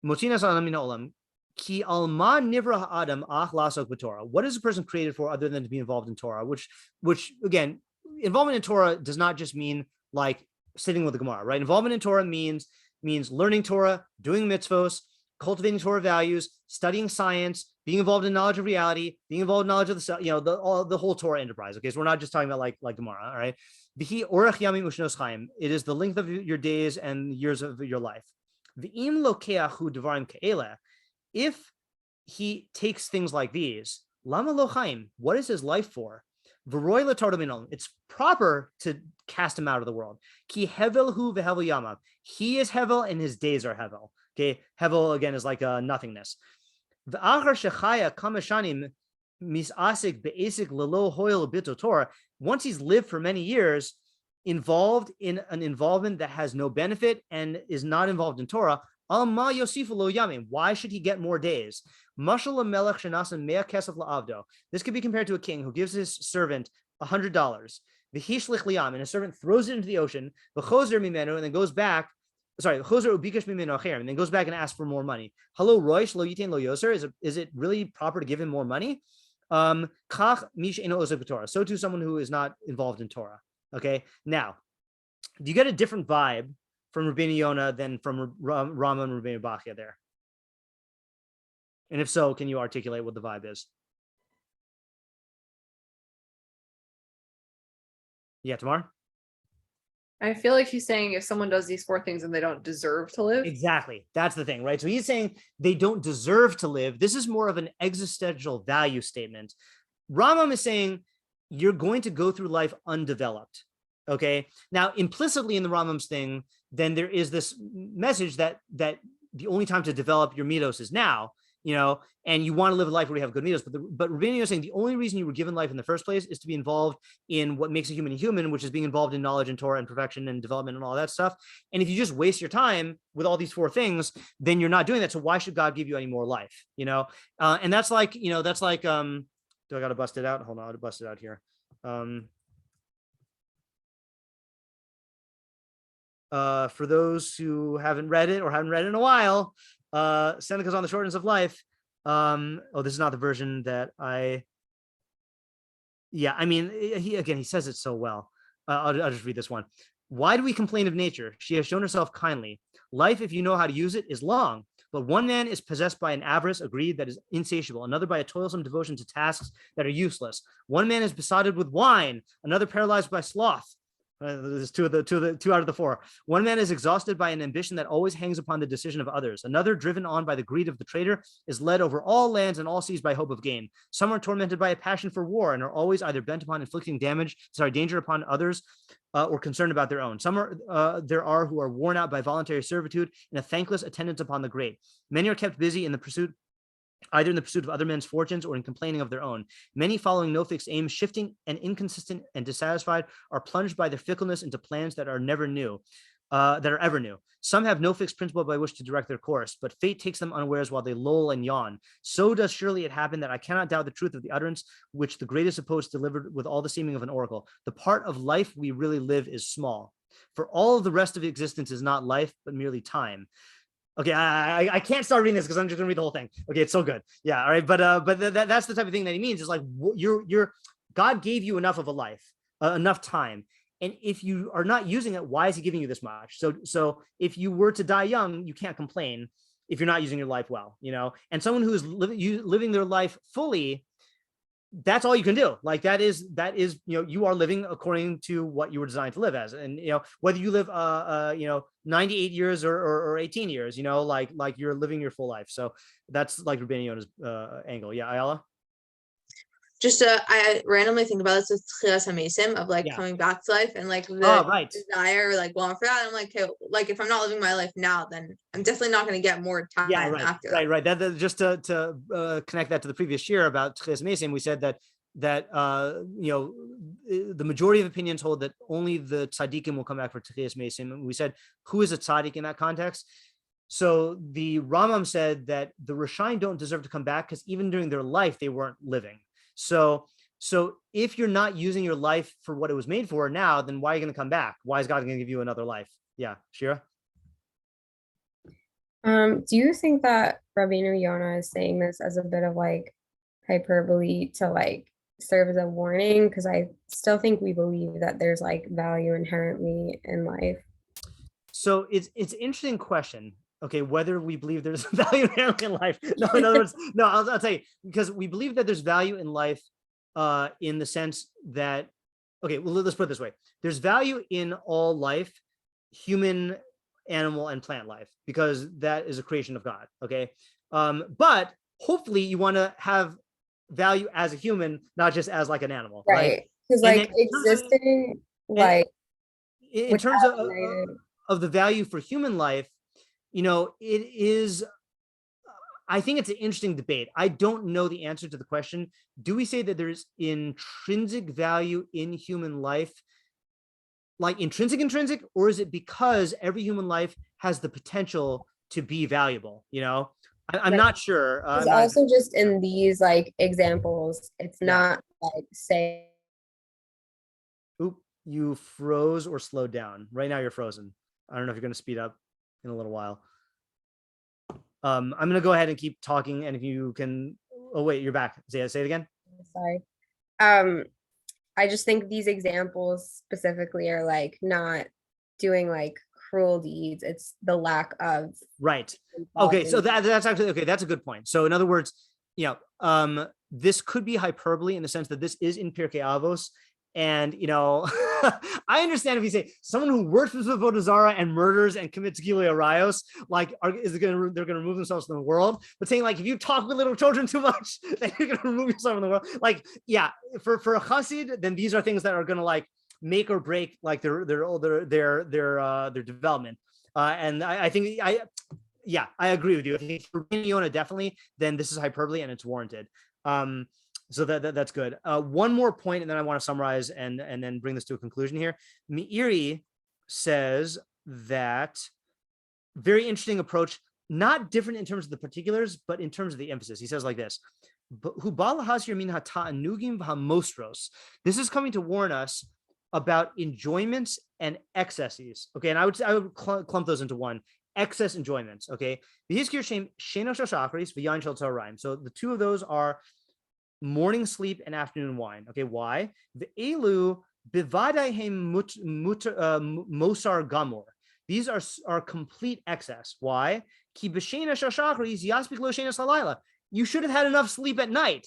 Motinas alam min olam, ki alma nivra ha'adam ach lasok b'Torah. What is a person created for other than to be involved in Torah? Which again, involvement in Torah does not just mean like sitting with the Gemara, right? Involvement in Torah means learning Torah, doing mitzvos, cultivating Torah values, studying science, being involved in knowledge of reality, being involved in knowledge of the whole Torah enterprise. Okay, so we're not just talking about like Gemara, all right? B'hi orach yamim ushnos chaim. It is the length of your days and years of your life. V'im lokeahu devarim ke'ela. If he takes things like these, lama lo chaim, what is his life for? V'roi l'tardo minon. It's proper to cast him out of the world. Ki hevel hu v'hevel yamav. He is hevel and his days are hevel. Okay, hevel again is like a nothingness. V'achar shechaya kamashanim misasik be'asik lelo hoil bito Torah. Once he's lived for many years, involved in an involvement that has no benefit and is not involved in Torah, alma yosifu lo yamim. Why should he get more days? Mashal melech shenasan mea kesef la'avdo. This could be compared to a king who gives his servant $100. V'hishlich liyam, and his servant throws it into the ocean. V'chozer mimenu, and then goes back. Sorry, chozer ubikash mimenu acher, and then goes back and asks for more money. Hello, roish lo yitain lo yoser. Is it really proper to give him more money? Kach mish eno osek b'Torah. So too, someone who is not involved in Torah. Okay. Now, do you get a different vibe from Rביnu Yona than from Rambam and Rambam Baki there? And if so, can you articulate what the vibe is? Yeah, Tamar? I feel like he's saying if someone does these four things and they don't deserve to live. Exactly. That's the thing, right? So he's saying they don't deserve to live. This is more of an existential value statement. Rambam is saying you're going to go through life undeveloped. Okay. Now, implicitly in the Rambam's thing, then there is this message that the only time to develop your midos is now, and you want to live a life where you have good midos. But Rביnu is saying the only reason you were given life in the first place is to be involved in what makes a human, which is being involved in knowledge and Torah and perfection and development and all that stuff. And if you just waste your time with all these four things, then you're not doing that. So why should God give you any more life? And that's like, do I got to bust it out? Hold on, I'll bust it out here. For those who haven't read it or haven't read it in a while, Seneca's on the Shortness of Life. This is not the version that he says it so well. I'll just read this one. Why do we complain of nature? She has shown herself kindly. Life, if you know how to use it, is long. But one man is possessed by an avarice, a greed that is insatiable. Another by a toilsome devotion to tasks that are useless. One man is besotted with wine. Another paralyzed by sloth. There's two out of the four. One man is exhausted by an ambition that always hangs upon the decision of others. Another, driven on by the greed of the traitor, is led over all lands and all seas by hope of gain. Some are tormented by a passion for war and are always either bent upon inflicting danger upon others, or concerned about their own. Some there are who are worn out by voluntary servitude and a thankless attendance upon the great. Many are kept busy in the pursuit of other men's fortunes or in complaining of their own. Many, following no fixed aim, shifting and inconsistent and dissatisfied, are plunged by their fickleness into plans that are ever new. Some have no fixed principle by which to direct their course, but fate takes them unawares while they loll and yawn. So does surely it happen that I cannot doubt the truth of the utterance which the greatest of poets delivered with all the seeming of an oracle. The part of life we really live is small. For all of the rest of existence is not life, but merely time. Okay, I can't start reading this because I'm just gonna read the whole thing. Okay, it's so good. Yeah, all right, but that's the type of thing that he means. Is like God gave you enough of a life, enough time, And if you are not using it, why is he giving you this much? So if you were to die young, you can't complain if you're not using your life well, and someone who is living their life fully, that's all you can do. Like that is, you are living according to what you were designed to live as. And, whether you live, 98 years or 18 years, like you're living your full life. So that's like Rביnu Yona's angle. Yeah. Ayala? Just I randomly think about this with Tefilah HaMesim of like coming back to life and like the desire or like want for that. I'm like, okay, like if I'm not living my life now, then I'm definitely not going to get more time after that. Right. That just to connect that to the previous year about Tefilah HaMesim, we said that the majority of opinions hold that only the tzaddikim will come back for Tefilah HaMesim. And we said, who is a tzaddik in that context? So the Rambam said that the Rishayin don't deserve to come back because even during their life, they weren't living. So if you're not using your life for what it was made for now, then why are you going to come back? Why is God going to give you another life? Yeah, Shira? Do you think that Rביnu Yona is saying this as a bit of like hyperbole to like serve as a warning? Because I still think we believe that there's like value inherently in life. So it's an interesting question. Okay, whether we believe there's value inherently in life. No, in other words, no, I'll tell you, because we believe that there's value in life in the sense that, okay, well, let's put it this way. There's value in all life, human, animal, and plant life, because that is a creation of God, okay? But hopefully you want to have value as a human, not just as like an animal, right? Because like existing, like... In terms of the value for human life, it is, I think it's an interesting debate. I don't know the answer to the question. Do we say that there's intrinsic value in human life, like intrinsic, or is it because every human life has the potential to be valuable? I'm not sure. It's also just in these like examples, it's not like say. Oop, you froze or slowed down. Right now you're frozen. I don't know if you're going to speed up in a little while. I'm going to go ahead and keep talking, and if you can, oh wait, you're back. Say it again. Sorry. I just think these examples specifically are like not doing like cruel deeds. It's the lack of right. Okay, so that's actually okay. That's a good point. So in other words, this could be hyperbole in the sense that this is in Pirkei Avos. And, I understand if you say someone who worships with Avodah Zarah and murders and commits Gilui Arayos, like, they're going to remove themselves from the world. But saying like, if you talk with little children too much, then you're going to remove yourself from the world. Like, yeah, for a chassid, then these are things that are going to like make or break like their development. And I think I agree with you. I think for Yona, definitely, then this is hyperbole and it's warranted. So that's good. One more point, and then I want to summarize and then bring this to a conclusion here. מאירי says that very interesting approach, not different in terms of the particulars, but in terms of the emphasis. He says like this: this is coming to warn us about enjoyments and excesses. Okay, and I would clump those into one. Excess enjoyments. Okay, so the two of those are morning sleep and afternoon wine. Okay, why? The elu bivadaihem mosar gamor. These are complete excess. Why? Ki b'shena shashachris yaspik lo shena salayla. You should have had enough sleep at night.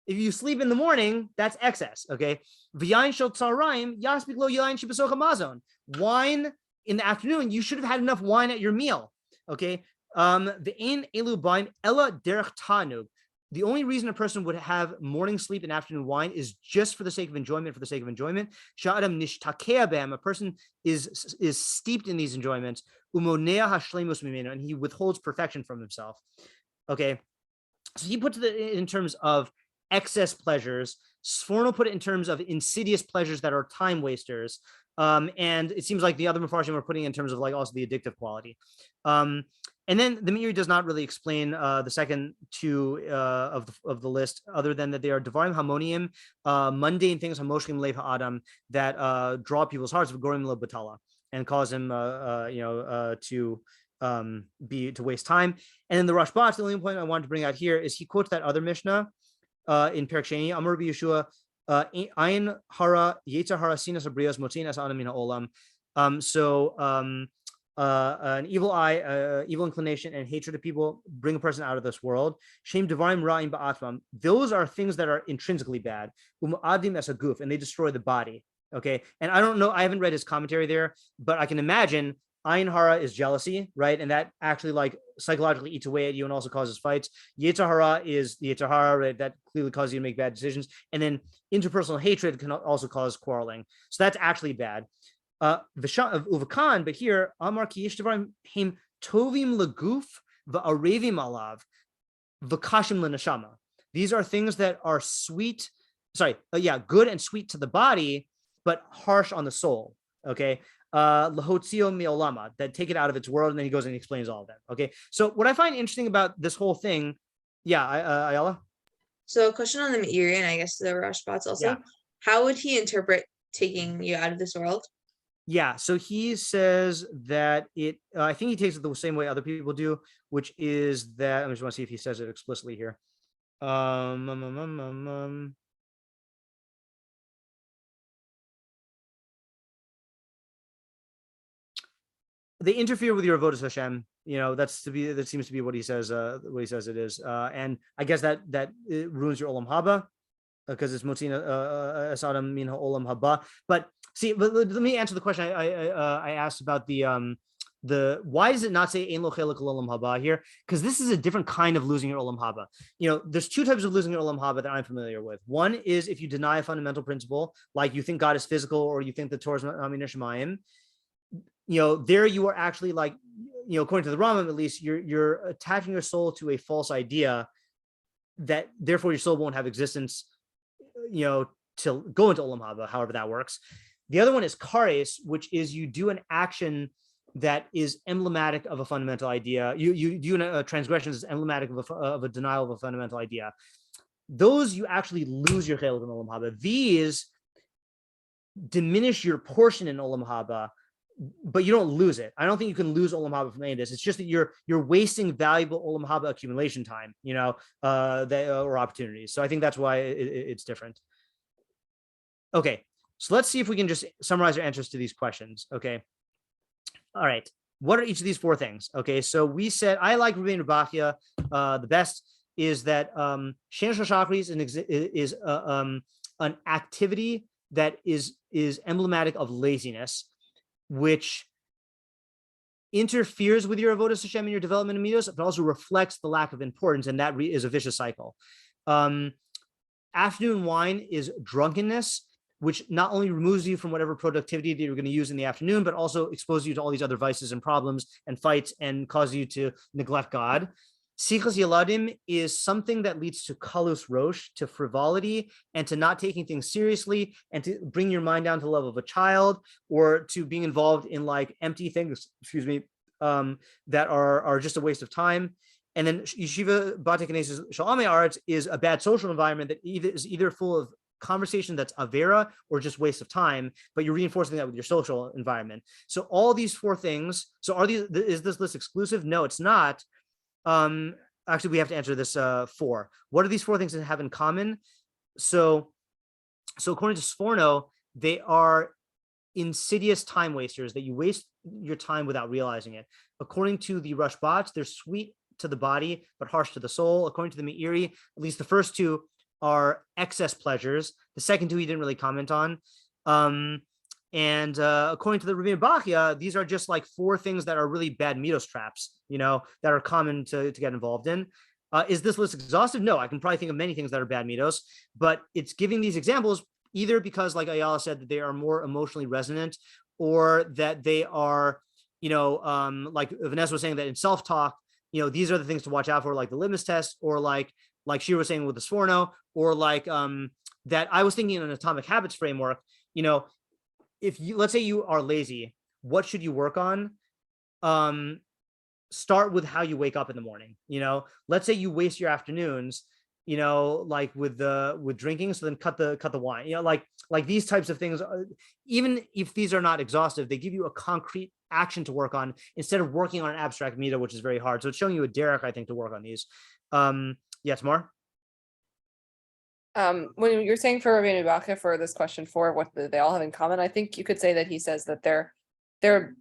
If you sleep in the morning, that's excess. Okay. V'yain shel tzarayim yaspik lo yain shebesocha mazon. Wine in the afternoon, you should have had enough wine at your meal. Okay. V'ein elu baim ella derech tanug. The only reason a person would have morning sleep and afternoon wine is just for the sake of enjoyment, Sha'adam nishtakea b'hem, a person is steeped in these enjoyments, umonea hashleimus mimeno, and he withholds perfection from himself. Okay, so he puts it in terms of excess pleasures. Sforno put it in terms of insidious pleasures that are time wasters. And it seems like the other Mefarshim are putting it in terms of like also the addictive quality. And then the Meiri does not really explain the second two of the list, other than that they are devarim harmonium, mundane things, hamoshkim lev ha'adam, that draw people's hearts, v'gorim lo batala, and cause him to waste time. And then the Rashbach, the only point I wanted to bring out here is he quotes that other Mishnah in Perek Sheni, Amar Rabbi Yeshua, Ayin hara, yetzer hara, sinas abrios, motziin es adam min ha'olam. An evil eye, evil inclination, and hatred of people bring a person out of this world. Shem devarim ra'im ba'atmam. Those are things that are intrinsically bad. Adim es haguf, and they destroy the body. Okay, and I don't know, I haven't read his commentary there, but I can imagine ayin hara is jealousy, right? And that actually like psychologically eats away at you and also causes fights. Yetzer hara is the yetzer hara, right? That clearly causes you to make bad decisions. And then interpersonal hatred can also cause quarreling. So that's actually bad. Uvakan, but here Amar ki yesh devarim hem tovim leguf va'arevim alav v'kashim leneshama. These are things that are sweet, good and sweet to the body, but harsh on the soul. Okay, lahotzio miolama, that take it out of its world, and then he goes and explains all of that. Okay, so what I find interesting about this whole thing, Ayala. So a question on the Meiri, and I guess the Rashbats also. Yeah. How would he interpret taking you out of this world? Yeah, so he says that I think he takes it the same way other people do, which is that, I just want to see if he says it explicitly here. They interfere with your avodas Hashem. That seems to be what he says. What he says it is, and I guess that it ruins your olam haba, because it's motzina esadam min ha'olam haba. But let me answer the question I asked about the why does it not say ein lo chelik olam haba here? Because this is a different kind of losing your olam haba. There's two types of losing your olam haba that I'm familiar with. One is if you deny a fundamental principle, like you think God is physical, or you think the Torah is min shemayim. There you are actually like, according to the Rambam at least, you're attaching your soul to a false idea that therefore your soul won't have existence, to go into olam haba, however that works. The other one is kares, which is you do an action that is emblematic of a fundamental idea. You do a transgression is emblematic of a denial of a fundamental idea. Those you actually lose your chelik in olam haba. These diminish your portion in olam haba, but you don't lose it. I don't think you can lose olam haba from any of this. It's just that you're wasting valuable olam haba accumulation time, or opportunities. So I think that's why it's different. Okay, so let's see if we can just summarize our answers to these questions. Okay, all right. What are each of these four things? Okay, so we said I like Rubin Rabachia. The best is that Shein Shachris is an activity that is emblematic of laziness, which interferes with your avodas Hashem and your development of midos, but also reflects the lack of importance, and that is a vicious cycle. Afternoon wine is drunkenness, which not only removes you from whatever productivity that you're going to use in the afternoon, but also exposes you to all these other vices and problems and fights and causes you to neglect God. Sichas Yeladim is something that leads to kalus rosh, to frivolity, and to not taking things seriously, and to bring your mind down to the level of a child, or to being involved in like empty things, that are just a waste of time. And then Yeshiva Bate Knesset Shalomei Aretz is a bad social environment that is either full of conversation that's avera or just waste of time, but you're reinforcing that with your social environment. So all these four things. So is this list exclusive? No, it's not. Actually, we have to answer this four. What are these four things that have in common? So according to Sforno, they are insidious time wasters, that you waste your time without realizing it. According to the Rashbats, they're sweet to the body but harsh to the soul. According to the Meiri, at least the first two are excess pleasures. The second two he didn't really comment on. And according to the Revina Bachia, these are just like four things that are really bad midos traps, that are common to get involved in. Is this list exhaustive? No, I can probably think of many things that are bad midos, but it's giving these examples either because, like Ayala said, that they are more emotionally resonant, or that they are, like Vanessa was saying, that in self-talk, these are the things to watch out for, like the litmus test, or like she was saying with the Sforno, or like that I was thinking in an atomic habits framework, if you, let's say you are lazy, what should you work on? Start with how you wake up in the morning. Let's say you waste your afternoons, like with drinking. So then cut the wine, like these types of things, even if these are not exhaustive, they give you a concrete action to work on instead of working on an abstract meta, which is very hard. So it's showing you a derech, I think, to work on these. Yes, Mar? when you're saying for Rבינו Bachya for this question for what they all have in common, I think you could say that he says that they're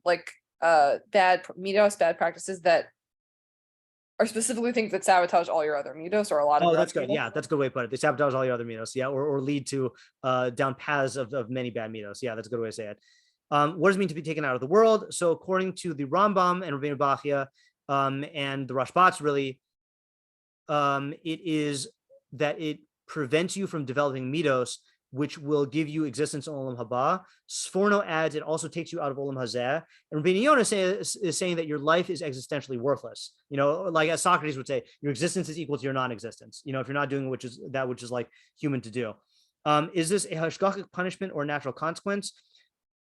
like bad midos, bad practices that are specifically things that sabotage all your other midos or a lot of. Oh, that's good. Yeah, that's a good way to put it. They sabotage all your other midos. Yeah, or lead to down paths of many bad midos. Yeah, that's a good way to say it. What does it mean to be taken out of the world? So according to the Rambam and Rבינו Bachya and the Rashbats, really, it is that it prevents you from developing midos, which will give you existence in Olam Haba. Sforno adds it also takes you out of Olam Hazeh. And Rבינו Yona is saying that your life is existentially worthless. You know, like as Socrates would say, your existence is equal to your non-existence. You know, if you're not doing which is like human to do. Is this a hashgachic punishment or a natural consequence?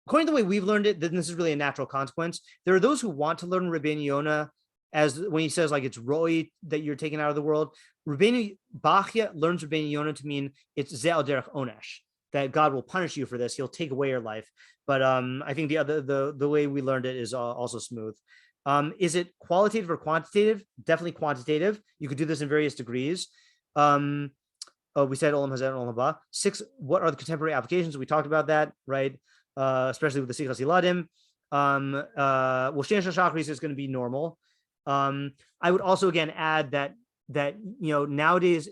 According to the way we've learned it, then this is really a natural consequence. There are those who want to learn Rבינו Yona as when he says like it's roi that you're taken out of the world. Rבינו Bachya learns Rבינו Yona to mean it's ze al derech onesh, that God will punish you for this. He'll take away your life. But I think the way we learned it is also smooth. Is it qualitative or quantitative? Definitely quantitative. You could do this in various degrees. We said Olam Hazeh and Olam Haba. 6. What are the contemporary applications? We talked about that, right? Especially with the Sichas Iladim. Well, Shnei Shachris is going to be normal. I would also again add that you know nowadays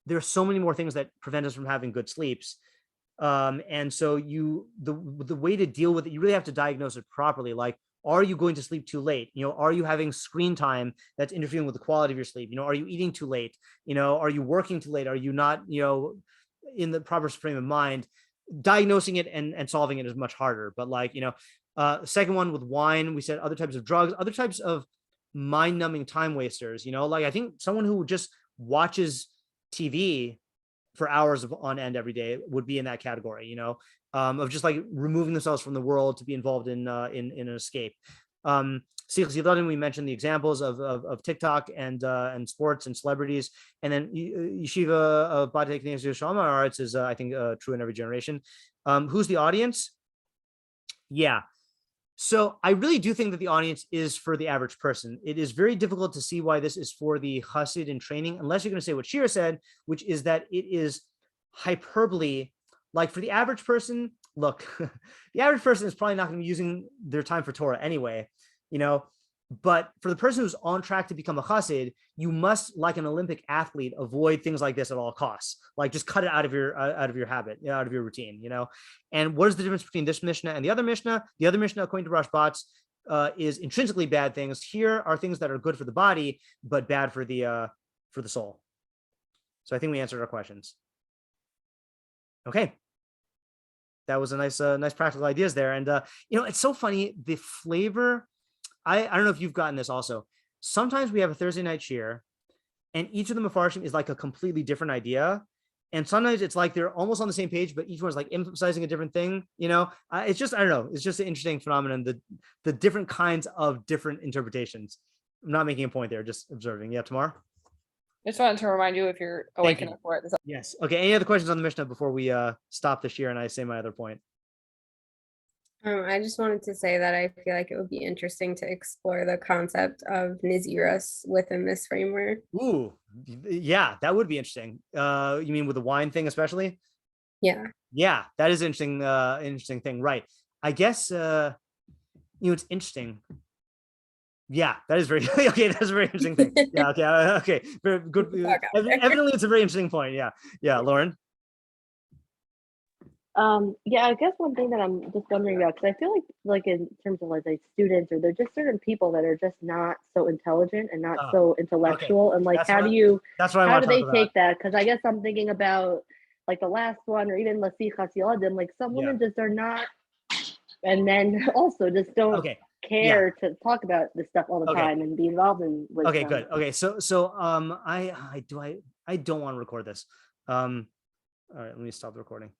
there are so many more things that prevent us from having good sleeps, and so the way to deal with it, you really have to diagnose it properly. Like, are you going to sleep too late? You know, are you having screen time that's interfering with the quality of your sleep? You know, are you eating too late? You know, are you working too late? Are you not, you know, in the proper frame of mind? Diagnosing it and solving it is much harder. But like, you know, second one with wine, we said other types of drugs, other types of mind-numbing time wasters. You know, like I think someone who just watches TV for hours on end every day would be in that category, you know, of just like removing themselves from the world to be involved in an escape. We mentioned the examples of TikTok and sports and celebrities, and then Yeshiva of Batei Knesset Yerushalayim Haaretz is I think true in every generation. Who's the audience? Yeah. So I really do think that the audience is for the average person. It is very difficult to see why this is for the chassid in training, unless you're going to say what Shira said, which is that it is hyperbole. Like for the average person, look, the average person is probably not going to be using their time for Torah anyway, you know, but for the person who's on track to become a chassid, you must, like an Olympic athlete, avoid things like this at all costs. Like just cut it out of your habit, out of your routine, you know. And what is the difference between this Mishnah and the other Mishnah? The other Mishnah, according to Rashbats, is intrinsically bad things. Here are things that are good for the body, but bad for the soul. So I think we answered our questions. Okay. That was a nice practical ideas there. And, you know, it's so funny, the flavor, I don't know if you've gotten this also. Sometimes we have a Thursday night shir and each of the Mefarshim is like a completely different idea. And sometimes it's like they're almost on the same page, but each one's like emphasizing a different thing, you know. It's just, I don't know, it's just an interesting phenomenon, the different kinds of different interpretations. I'm not making a point there, just observing. Yeah, Tamar? Just wanted to remind you if you're awake enough for it. Yes. Okay. Any other questions on the Mishnah before we stop this year and I say my other point? I just wanted to say that I feel like it would be interesting to explore the concept of Naziros within this framework. Ooh, yeah, that would be interesting. You mean with the wine thing, especially? Yeah. Yeah, that is interesting. Interesting thing, right? I guess you know it's interesting. Yeah, that is very okay. That's a very interesting thing. Yeah. Okay. Very good. Evidently, it's a very interesting point. Yeah. Lauren. Yeah, I guess one thing that I'm just wondering about, because I feel like in terms of like students, or they're just certain people that are just not so intelligent and not so intellectual, okay. And like how do they take that? Because I guess I'm thinking about like the last one, or even Lasichas Yeladim, like some women just are not, and then also just don't care to talk about this stuff all the time and be involved in wisdom. Okay, good. Okay, so I don't want to record this. All right, let me stop the recording.